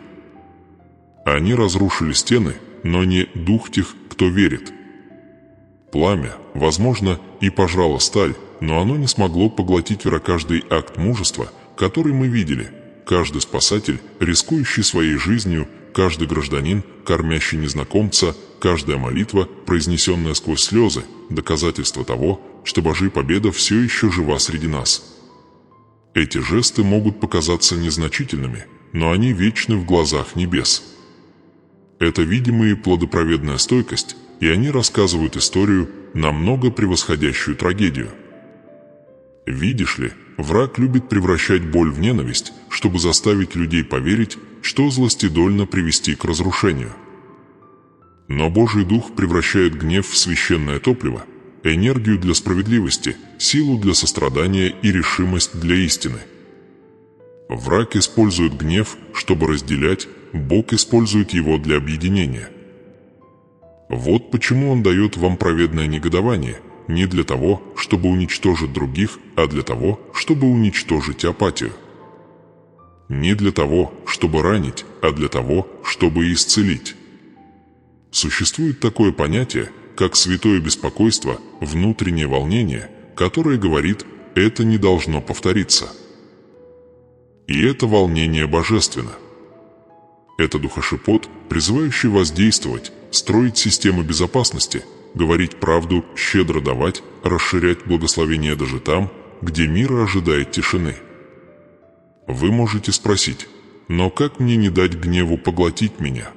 Они разрушили стены, но не дух тех, кто верит. Пламя, возможно, и пожрало сталь, но оно не смогло поглотить каждый акт мужества, который мы видели, каждый спасатель, рискующий своей жизнью, каждый гражданин, кормящий незнакомца, каждая молитва, произнесенная сквозь слезы, доказательство того, что Божья победа все еще жива среди нас. Эти жесты могут показаться незначительными, но они вечны в глазах небес. Это видимая и плодопроведная стойкость, и они рассказывают историю, намного превосходящую трагедию. Видишь ли, враг любит превращать боль в ненависть, чтобы заставить людей поверить, что злостидольно привести к разрушению. Но Божий Дух превращает гнев в священное топливо, энергию для справедливости, силу для сострадания и решимость для истины. Враг использует гнев, чтобы разделять, Бог использует его для объединения. Вот почему Он дает вам праведное негодование, не для того, чтобы уничтожить других, а для того, чтобы уничтожить апатию. Не для того, чтобы ранить, а для того, чтобы исцелить. Существует такое понятие, как святое беспокойство, внутреннее волнение, которое говорит: это не должно повториться. И это волнение божественно. Это духошепот, призывающий воздействовать, строить системы безопасности, говорить правду, щедро давать, расширять благословение даже там, где мир ожидает тишины. Вы можете спросить: но как мне не дать гневу поглотить меня?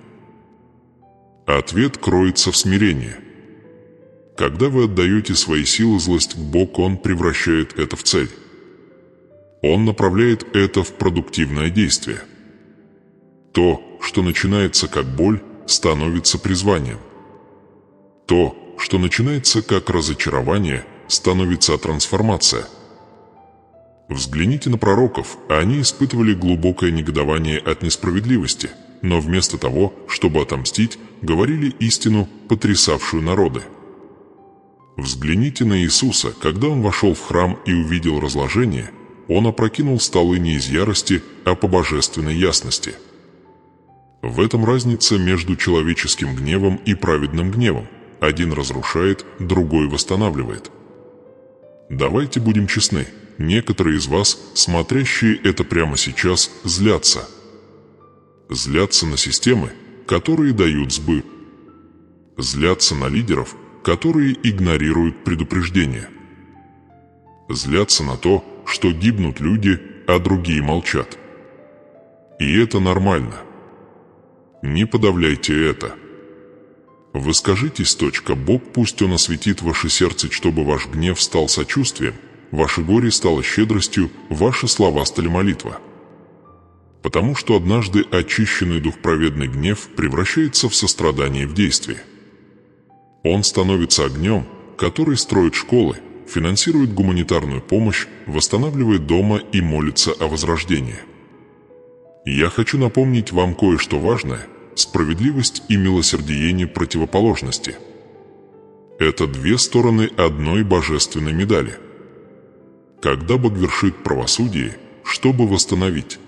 Ответ кроется в смирении. Когда вы отдаете свои силы злость в Бог, Он превращает это в цель. Он направляет это в продуктивное действие. То, что начинается как боль, становится призванием. То, что начинается как разочарование, становится трансформация. Взгляните на пророков, они испытывали глубокое негодование от несправедливости, но вместо того, чтобы отомстить, говорили истину, потрясавшую народы. Взгляните на Иисуса, когда Он вошел в храм и увидел разложение, Он опрокинул столы не из ярости, а по божественной ясности. В этом разница между человеческим гневом и праведным гневом. Один разрушает, другой восстанавливает. Давайте будем честны. Некоторые из вас, смотрящие это прямо сейчас, злятся. Злятся на системы, которые дают сбыт. Злятся на лидеров, которые игнорируют предупреждения. Злятся на то, что гибнут люди, а другие молчат. И это нормально. Не подавляйте это. Вы скажитесь, Бог, пусть Он осветит ваше сердце, чтобы ваш гнев стал сочувствием, ваше горе стало щедростью, ваши слова стали молитва. Потому что однажды очищенный духовный гнев превращается в сострадание в действие. Он становится огнем, который строит школы, финансирует гуманитарную помощь, восстанавливает дома и молится о возрождении. Я хочу напомнить вам кое-что важное. Справедливость и милосердие противоположности. Это две стороны одной божественной медали. Когда Бог вершит правосудие, чтобы восстановить.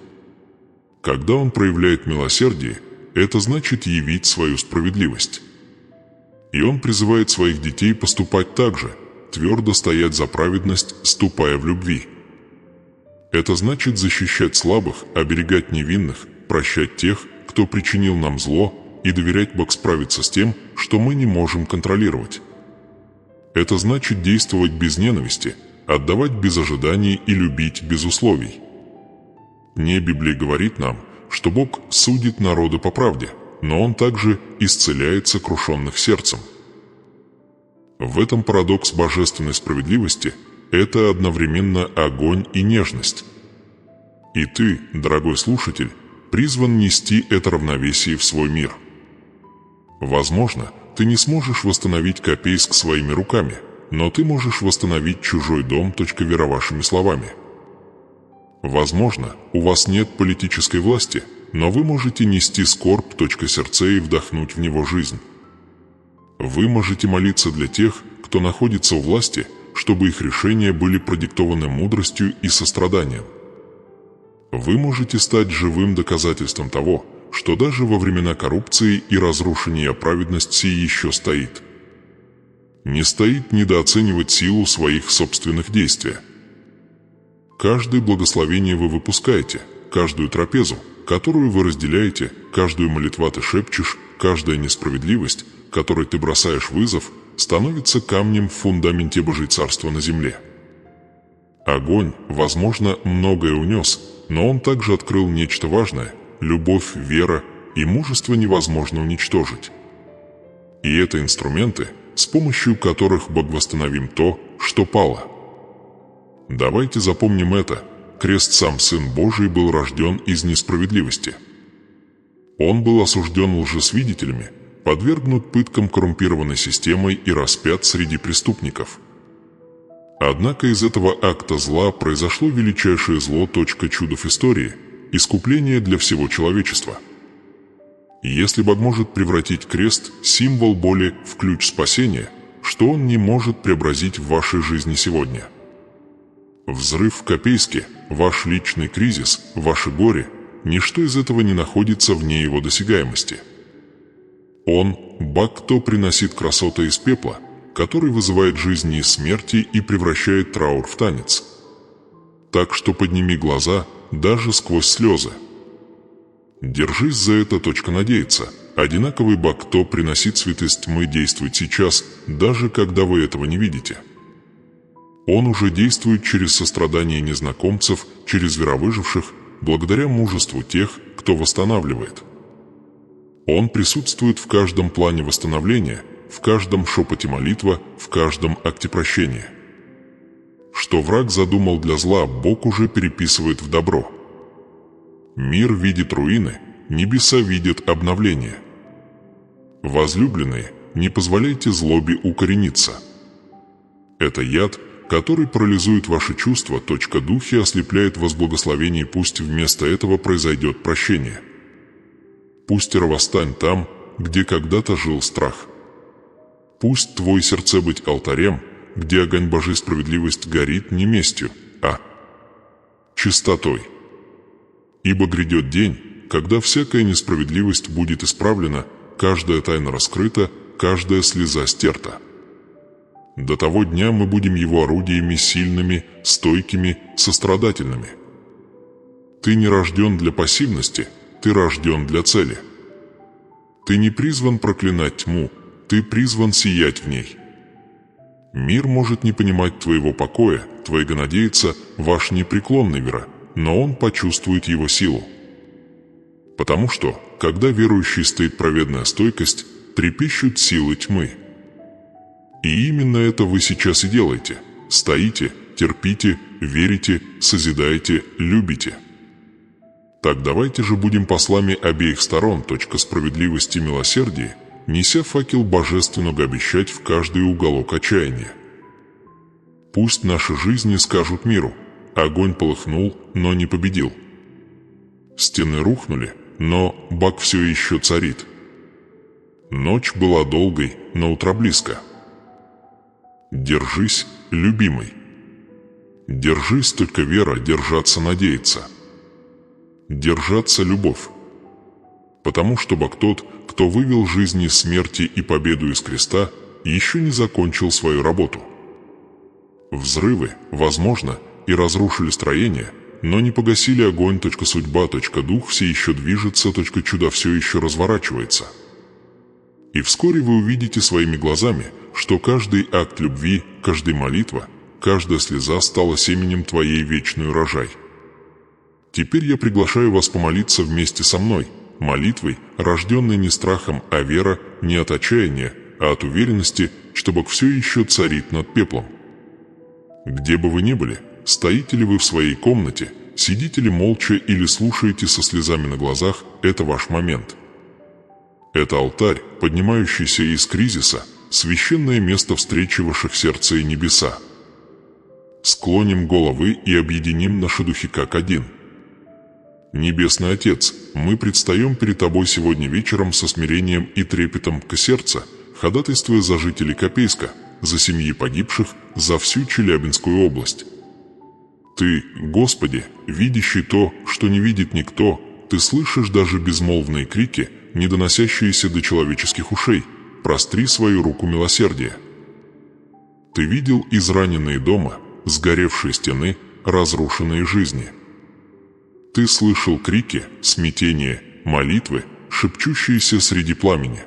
Когда Он проявляет милосердие, это значит явить свою справедливость. И Он призывает своих детей поступать так же, твердо стоять за праведность, ступая в любви. Это значит защищать слабых, оберегать невинных, прощать тех, кто причинил нам зло, и доверять Богу справиться с тем, что мы не можем контролировать. Это значит действовать без ненависти, отдавать без ожиданий и любить без условий. Не Библия говорит нам, что Бог судит народы по правде, но Он также исцеляет сокрушенных сердцем. В этом парадокс божественной справедливости – это одновременно огонь и нежность. И ты, дорогой слушатель, призван нести это равновесие в свой мир. Возможно, ты не сможешь восстановить Копейск своими руками, но ты можешь восстановить чужой дом. Вера вашими словами. Возможно, у вас нет политической власти, но вы можете нести скорбь. Сердце и вдохнуть в него жизнь. Вы можете молиться для тех, кто находится у власти, чтобы их решения были продиктованы мудростью и состраданием. Вы можете стать живым доказательством того, что даже во времена коррупции и разрушения праведность сия еще стоит. Не стоит недооценивать силу своих собственных действий. Каждое благословение вы выпускаете, каждую трапезу, которую вы разделяете, каждую молитву ты шепчешь, каждая несправедливость, которой ты бросаешь вызов, становится камнем в фундаменте Божьего Царства на земле. Огонь, возможно, многое унес, но он также открыл нечто важное – любовь, вера и мужество невозможно уничтожить. И это инструменты, с помощью которых Бог восстановим то, что пало. Давайте запомним это. Крест сам Сын Божий был рожден из несправедливости. Он был осужден лжесвидетелями, подвергнут пыткам коррумпированной системой и распят среди преступников. Однако из этого акта зла произошло величайшее зло. Чудо в истории – искупление для всего человечества. Если Бог может превратить крест, символ боли, в ключ спасения, что Он не может преобразить в вашей жизни сегодня? Взрыв в Копейске, ваш личный кризис, ваше горе – ничто из этого не находится вне его досягаемости. Он – Бог, кто приносит красоту из пепла, который вызывает жизни из смерти и превращает траур в танец. Так что подними глаза даже сквозь слезы. Держись за это. Надеяться. Одинаковый Бог, кто приносит свет из тьмы, действует сейчас, даже когда вы этого не видите. Он уже действует через сострадание незнакомцев, через веровыживших, благодаря мужеству тех, кто восстанавливает. Он присутствует в каждом плане восстановления, в каждом шепоте молитва, в каждом акте прощения. Что враг задумал для зла, Бог уже переписывает в добро. Мир видит руины, небеса видят обновление. Возлюбленные, не позволяйте злобе укорениться. Это яд, который парализует ваши чувства. Духи ослепляет вас благословение, пусть вместо этого произойдет прощение. Пусть восстань там, где когда-то жил страх. Пусть твой сердце быть алтарем, где огонь Божьей справедливости горит не местью, а чистотой. Ибо грядет день, когда всякая несправедливость будет исправлена, каждая тайна раскрыта, каждая слеза стерта. До того дня мы будем его орудиями сильными, стойкими, сострадательными. Ты не рожден для пассивности, ты рожден для цели. Ты не призван проклинать тьму, ты призван сиять в ней. Мир может не понимать твоего покоя, твоего надеяться, ваш непреклонный вера, но он почувствует его силу. Потому что, когда верующий стоит праведная стойкость, трепещут силы тьмы. И именно это вы сейчас и делаете. Стоите, терпите, верите, созидаете, любите. Так давайте же будем послами обеих сторон, справедливости и милосердия, неся факел божественного обещать в каждый уголок отчаяния. Пусть наши жизни скажут миру: огонь полыхнул, но не победил. Стены рухнули, но Бог все еще царит. Ночь была долгой, но утро близко. Держись, любимый. Держись, только вера, держаться надеяться. Держаться любовь. Потому что Бог тот, кто вывел жизни из смерти и победу из креста, еще не закончил свою работу. Взрывы, возможно, и разрушили строение, но не погасили огонь. Судьба, дух все еще движется. Чудо все еще разворачивается. И вскоре вы увидите своими глазами, что каждый акт любви, каждая молитва, каждая слеза стала семенем твоей вечный урожай. Теперь я приглашаю вас помолиться вместе со мной, молитвой, рожденной не страхом, а вера, не от отчаяния, а от уверенности, что Бог все еще царит над пеплом. Где бы вы ни были, стоите ли вы в своей комнате, сидите ли молча или слушаете со слезами на глазах, это ваш момент. Это алтарь, поднимающийся из кризиса, священное место встречи ваших сердца и небеса. Склоним головы и объединим наши духи как один. Небесный Отец, мы предстаем перед Тобой сегодня вечером со смирением и трепетом к сердцу, ходатайствуя за жителей Копейска, за семьи погибших, за всю Челябинскую область. Ты, Господи, видящий то, что не видит никто, Ты слышишь даже безмолвные крики, не доносящиеся до человеческих ушей, простри свою руку милосердия. Ты видел израненные дома, сгоревшие стены, разрушенные жизни. Ты слышал крики, смятение, молитвы, шепчущиеся среди пламени.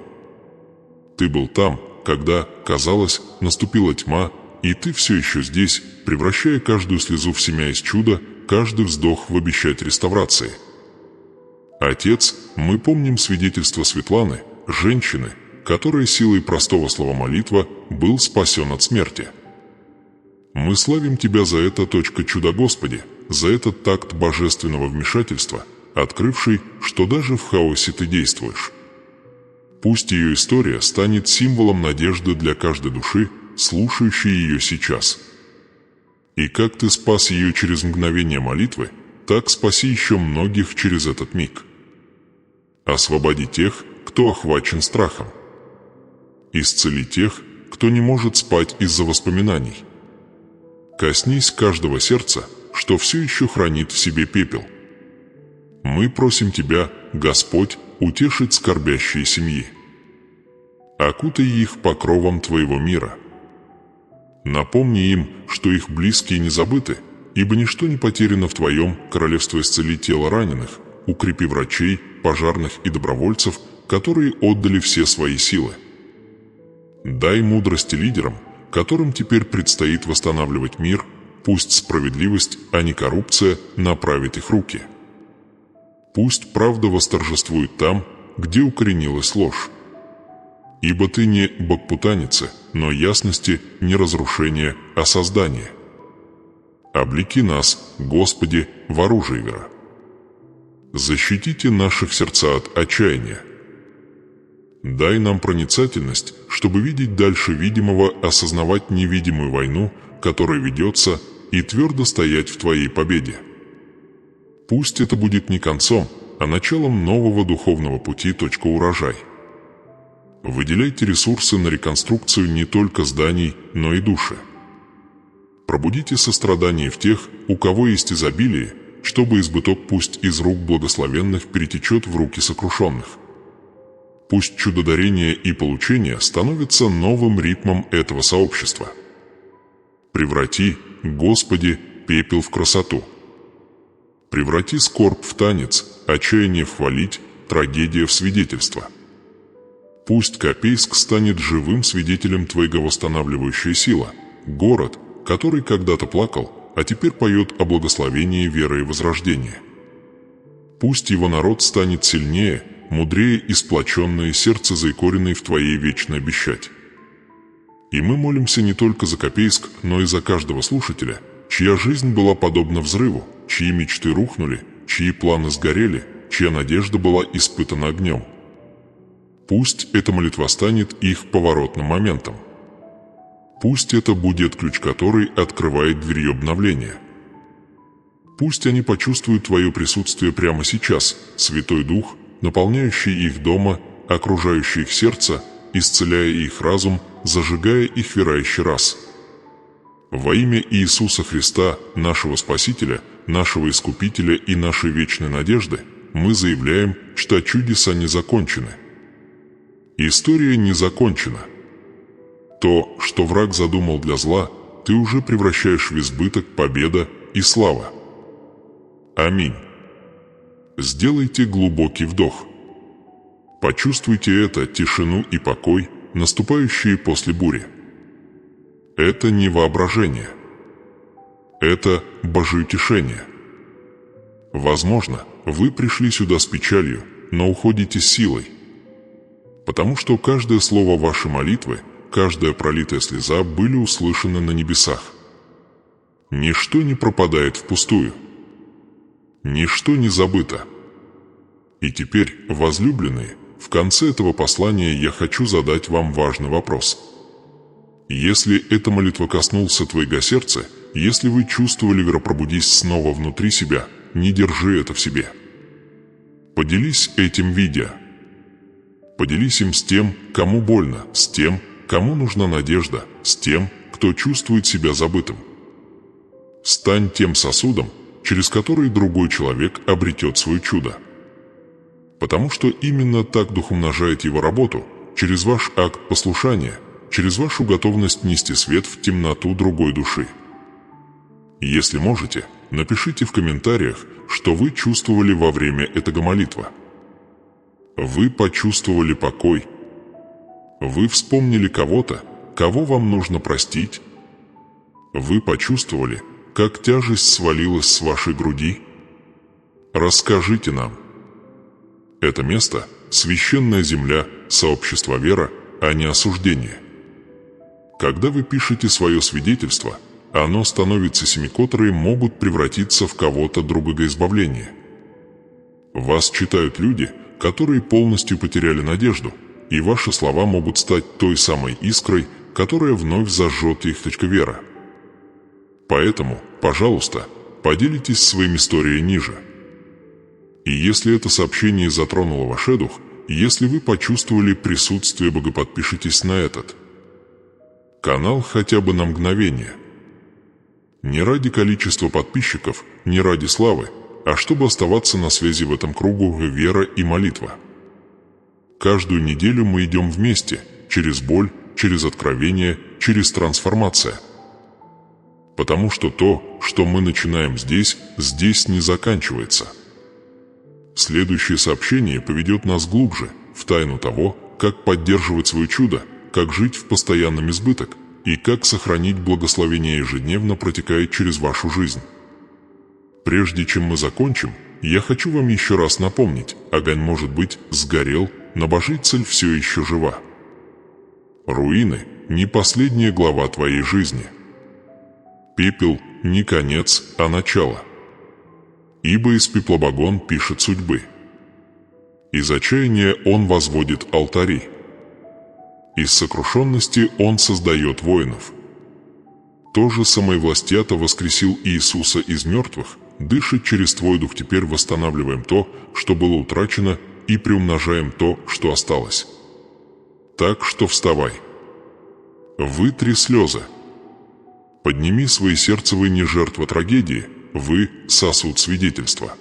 Ты был там, когда, казалось, наступила тьма, и ты все еще здесь, превращая каждую слезу в семя из чуда, каждый вздох в обещать реставрации. Отец, мы помним свидетельство Светланы, женщины, которая силой простого слова молитва был спасен от смерти. Мы славим Тебя за это, чудо Господи, за этот такт божественного вмешательства, открывший, что даже в хаосе Ты действуешь. Пусть ее история станет символом надежды для каждой души, слушающей ее сейчас. И как Ты спас ее через мгновение молитвы, так спаси еще многих через этот миг. Освободи тех, кто охвачен страхом. Исцели тех, кто не может спать из-за воспоминаний. Коснись каждого сердца, что все еще хранит в себе пепел. Мы просим Тебя, Господь, утешить скорбящие семьи. Окутай их покровом Твоего мира. Напомни им, что их близкие не забыты, ибо ничто не потеряно в Твоем королевстве. Исцели тело раненых, укрепи врачей, пожарных и добровольцев, которые отдали все свои силы. Дай мудрости лидерам, которым теперь предстоит восстанавливать мир, пусть справедливость, а не коррупция, направит их руки. Пусть правда восторжествует там, где укоренилась ложь. Ибо Ты не Бог путаницы, но ясности, не разрушения, а создания. Облеки нас, Господи, в оружие вера. Защитите наших сердца от отчаяния. Дай нам проницательность, чтобы видеть дальше видимого, осознавать невидимую войну, которая ведется, и твердо стоять в Твоей победе. Пусть это будет не концом, а началом нового духовного пути. Урожай. Выделяйте ресурсы на реконструкцию не только зданий, но и души. Пробудите сострадание в тех, у кого есть изобилие, чтобы избыток пусть из рук благословенных перетечет в руки сокрушенных. Пусть чудодарение и получение становятся новым ритмом этого сообщества. Преврати, Господи, пепел в красоту. Преврати скорбь в танец, отчаяние в хвалить, трагедия в свидетельство. Пусть Копейск станет живым свидетелем Твоего восстанавливающая сила, город, который когда-то плакал, а теперь поет о благословении веры и возрождения. Пусть его народ станет сильнее, мудрее и сплоченное, сердце заикоренное в Твоей вечной обещать. И мы молимся не только за Копейск, но и за каждого слушателя, чья жизнь была подобна взрыву, чьи мечты рухнули, чьи планы сгорели, чья надежда была испытана огнем. Пусть эта молитва станет их поворотным моментом. Пусть это будет ключ, который открывает двери обновления. Пусть они почувствуют Твое присутствие прямо сейчас, Святой Дух, наполняющий их дома, окружающий их сердце, исцеляя их разум, зажигая их вера еще раз. Во имя Иисуса Христа, нашего Спасителя, нашего Искупителя и нашей вечной надежды, мы заявляем, что чудеса не закончены. История не закончена. То, что враг задумал для зла, ты уже превращаешь в избыток, победа и слава. Аминь. Сделайте глубокий вдох. Почувствуйте это, тишину и покой, наступающие после бури. Это не воображение. Это божеутешение. Возможно, вы пришли сюда с печалью, но уходите с силой. Потому что каждое слово вашей молитвы, каждая пролитая слеза были услышаны на небесах. Ничто не пропадает впустую. Ничто не забыто. И теперь, возлюбленные, в конце этого послания я хочу задать вам важный вопрос. Если эта молитва коснулся твоего сердца, если вы чувствовали веру, пробудись снова внутри себя, не держи это в себе. Поделись этим видео. Поделись им с тем, кому больно, с тем, кому нужна надежда, с тем, кто чувствует себя забытым. Стань тем сосудом, через который другой человек обретет свое чудо. Потому что именно так Дух умножает его работу, через ваш акт послушания, через вашу готовность нести свет в темноту другой души. Если можете, напишите в комментариях, что вы чувствовали во время этого молитвы. Вы почувствовали покой. Вы вспомнили кого-то, кого вам нужно простить. Вы почувствовали, как тяжесть свалилась с вашей груди. Расскажите нам. Это место – священная земля, сообщество вера, а не осуждение. Когда вы пишете свое свидетельство, оно становится семи, которые могут превратиться в кого-то другого избавления. Вас читают люди, которые полностью потеряли надежду, и ваши слова могут стать той самой искрой, которая вновь зажжет их вера. Поэтому, пожалуйста, поделитесь своими историей ниже. И если это сообщение затронуло ваш дух, если вы почувствовали присутствие Бога, подпишитесь на этот канал хотя бы на мгновение. Не ради количества подписчиков, не ради славы, а чтобы оставаться на связи в этом кругу вера и молитва. Каждую неделю мы идем вместе, через боль, через откровение, через трансформацию. Потому что то, что мы начинаем здесь, здесь не заканчивается. Следующее сообщение поведет нас глубже, в тайну того, как поддерживать свое чудо, как жить в постоянном избыток и как сохранить благословение ежедневно протекает через вашу жизнь. Прежде чем мы закончим, я хочу вам еще раз напомнить, огонь, может быть, сгорел, но Божья цель все еще жива. Руины – не последняя глава твоей жизни. Пепел – не конец, а начало. Ибо из пепла Богон пишет судьбы. Из отчаяния Он возводит алтари. Из сокрушенности Он создает воинов. То же самое властято воскресил Иисуса из мертвых, дышит через Твой Дух, теперь восстанавливаем то, что было утрачено, и приумножаем то, что осталось. Так что вставай. Вытри слезы. Подними свои сердцевые, не жертва трагедии, вы – сосуд свидетельства.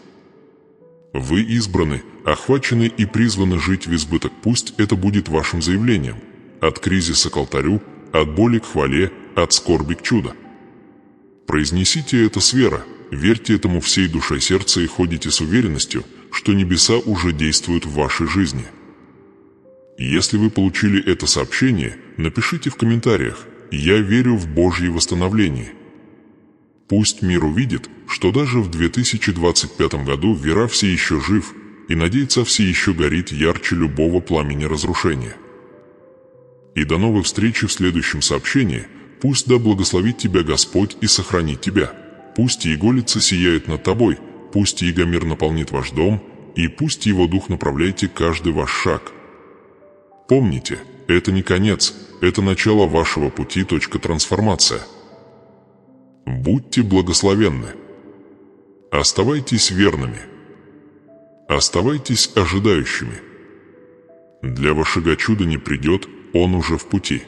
Вы избраны, охвачены и призваны жить в избыток. Пусть это будет вашим заявлением. От кризиса к алтарю, от боли к хвале, от скорби к чуду. Произнесите это с верой, верьте этому всей душой сердца и ходите с уверенностью, что небеса уже действуют в вашей жизни. Если вы получили это сообщение, напишите в комментариях «Я верю в Божье восстановление». Пусть мир увидит, что даже в 2025 году вера все еще жив, и надеется все еще горит ярче любого пламени разрушения. И до новой встречи в следующем сообщении. Пусть да благословит тебя Господь и сохранит тебя. Пусть Иеголица сияет над тобой, пусть Иегомир наполнит ваш дом, и пусть Его Дух направляйте каждый ваш шаг. Помните, это не конец, это начало вашего пути. Трансформация. Будьте благословенны. Оставайтесь верными. Оставайтесь ожидающими. Для вашего чуда не придет, он уже в пути.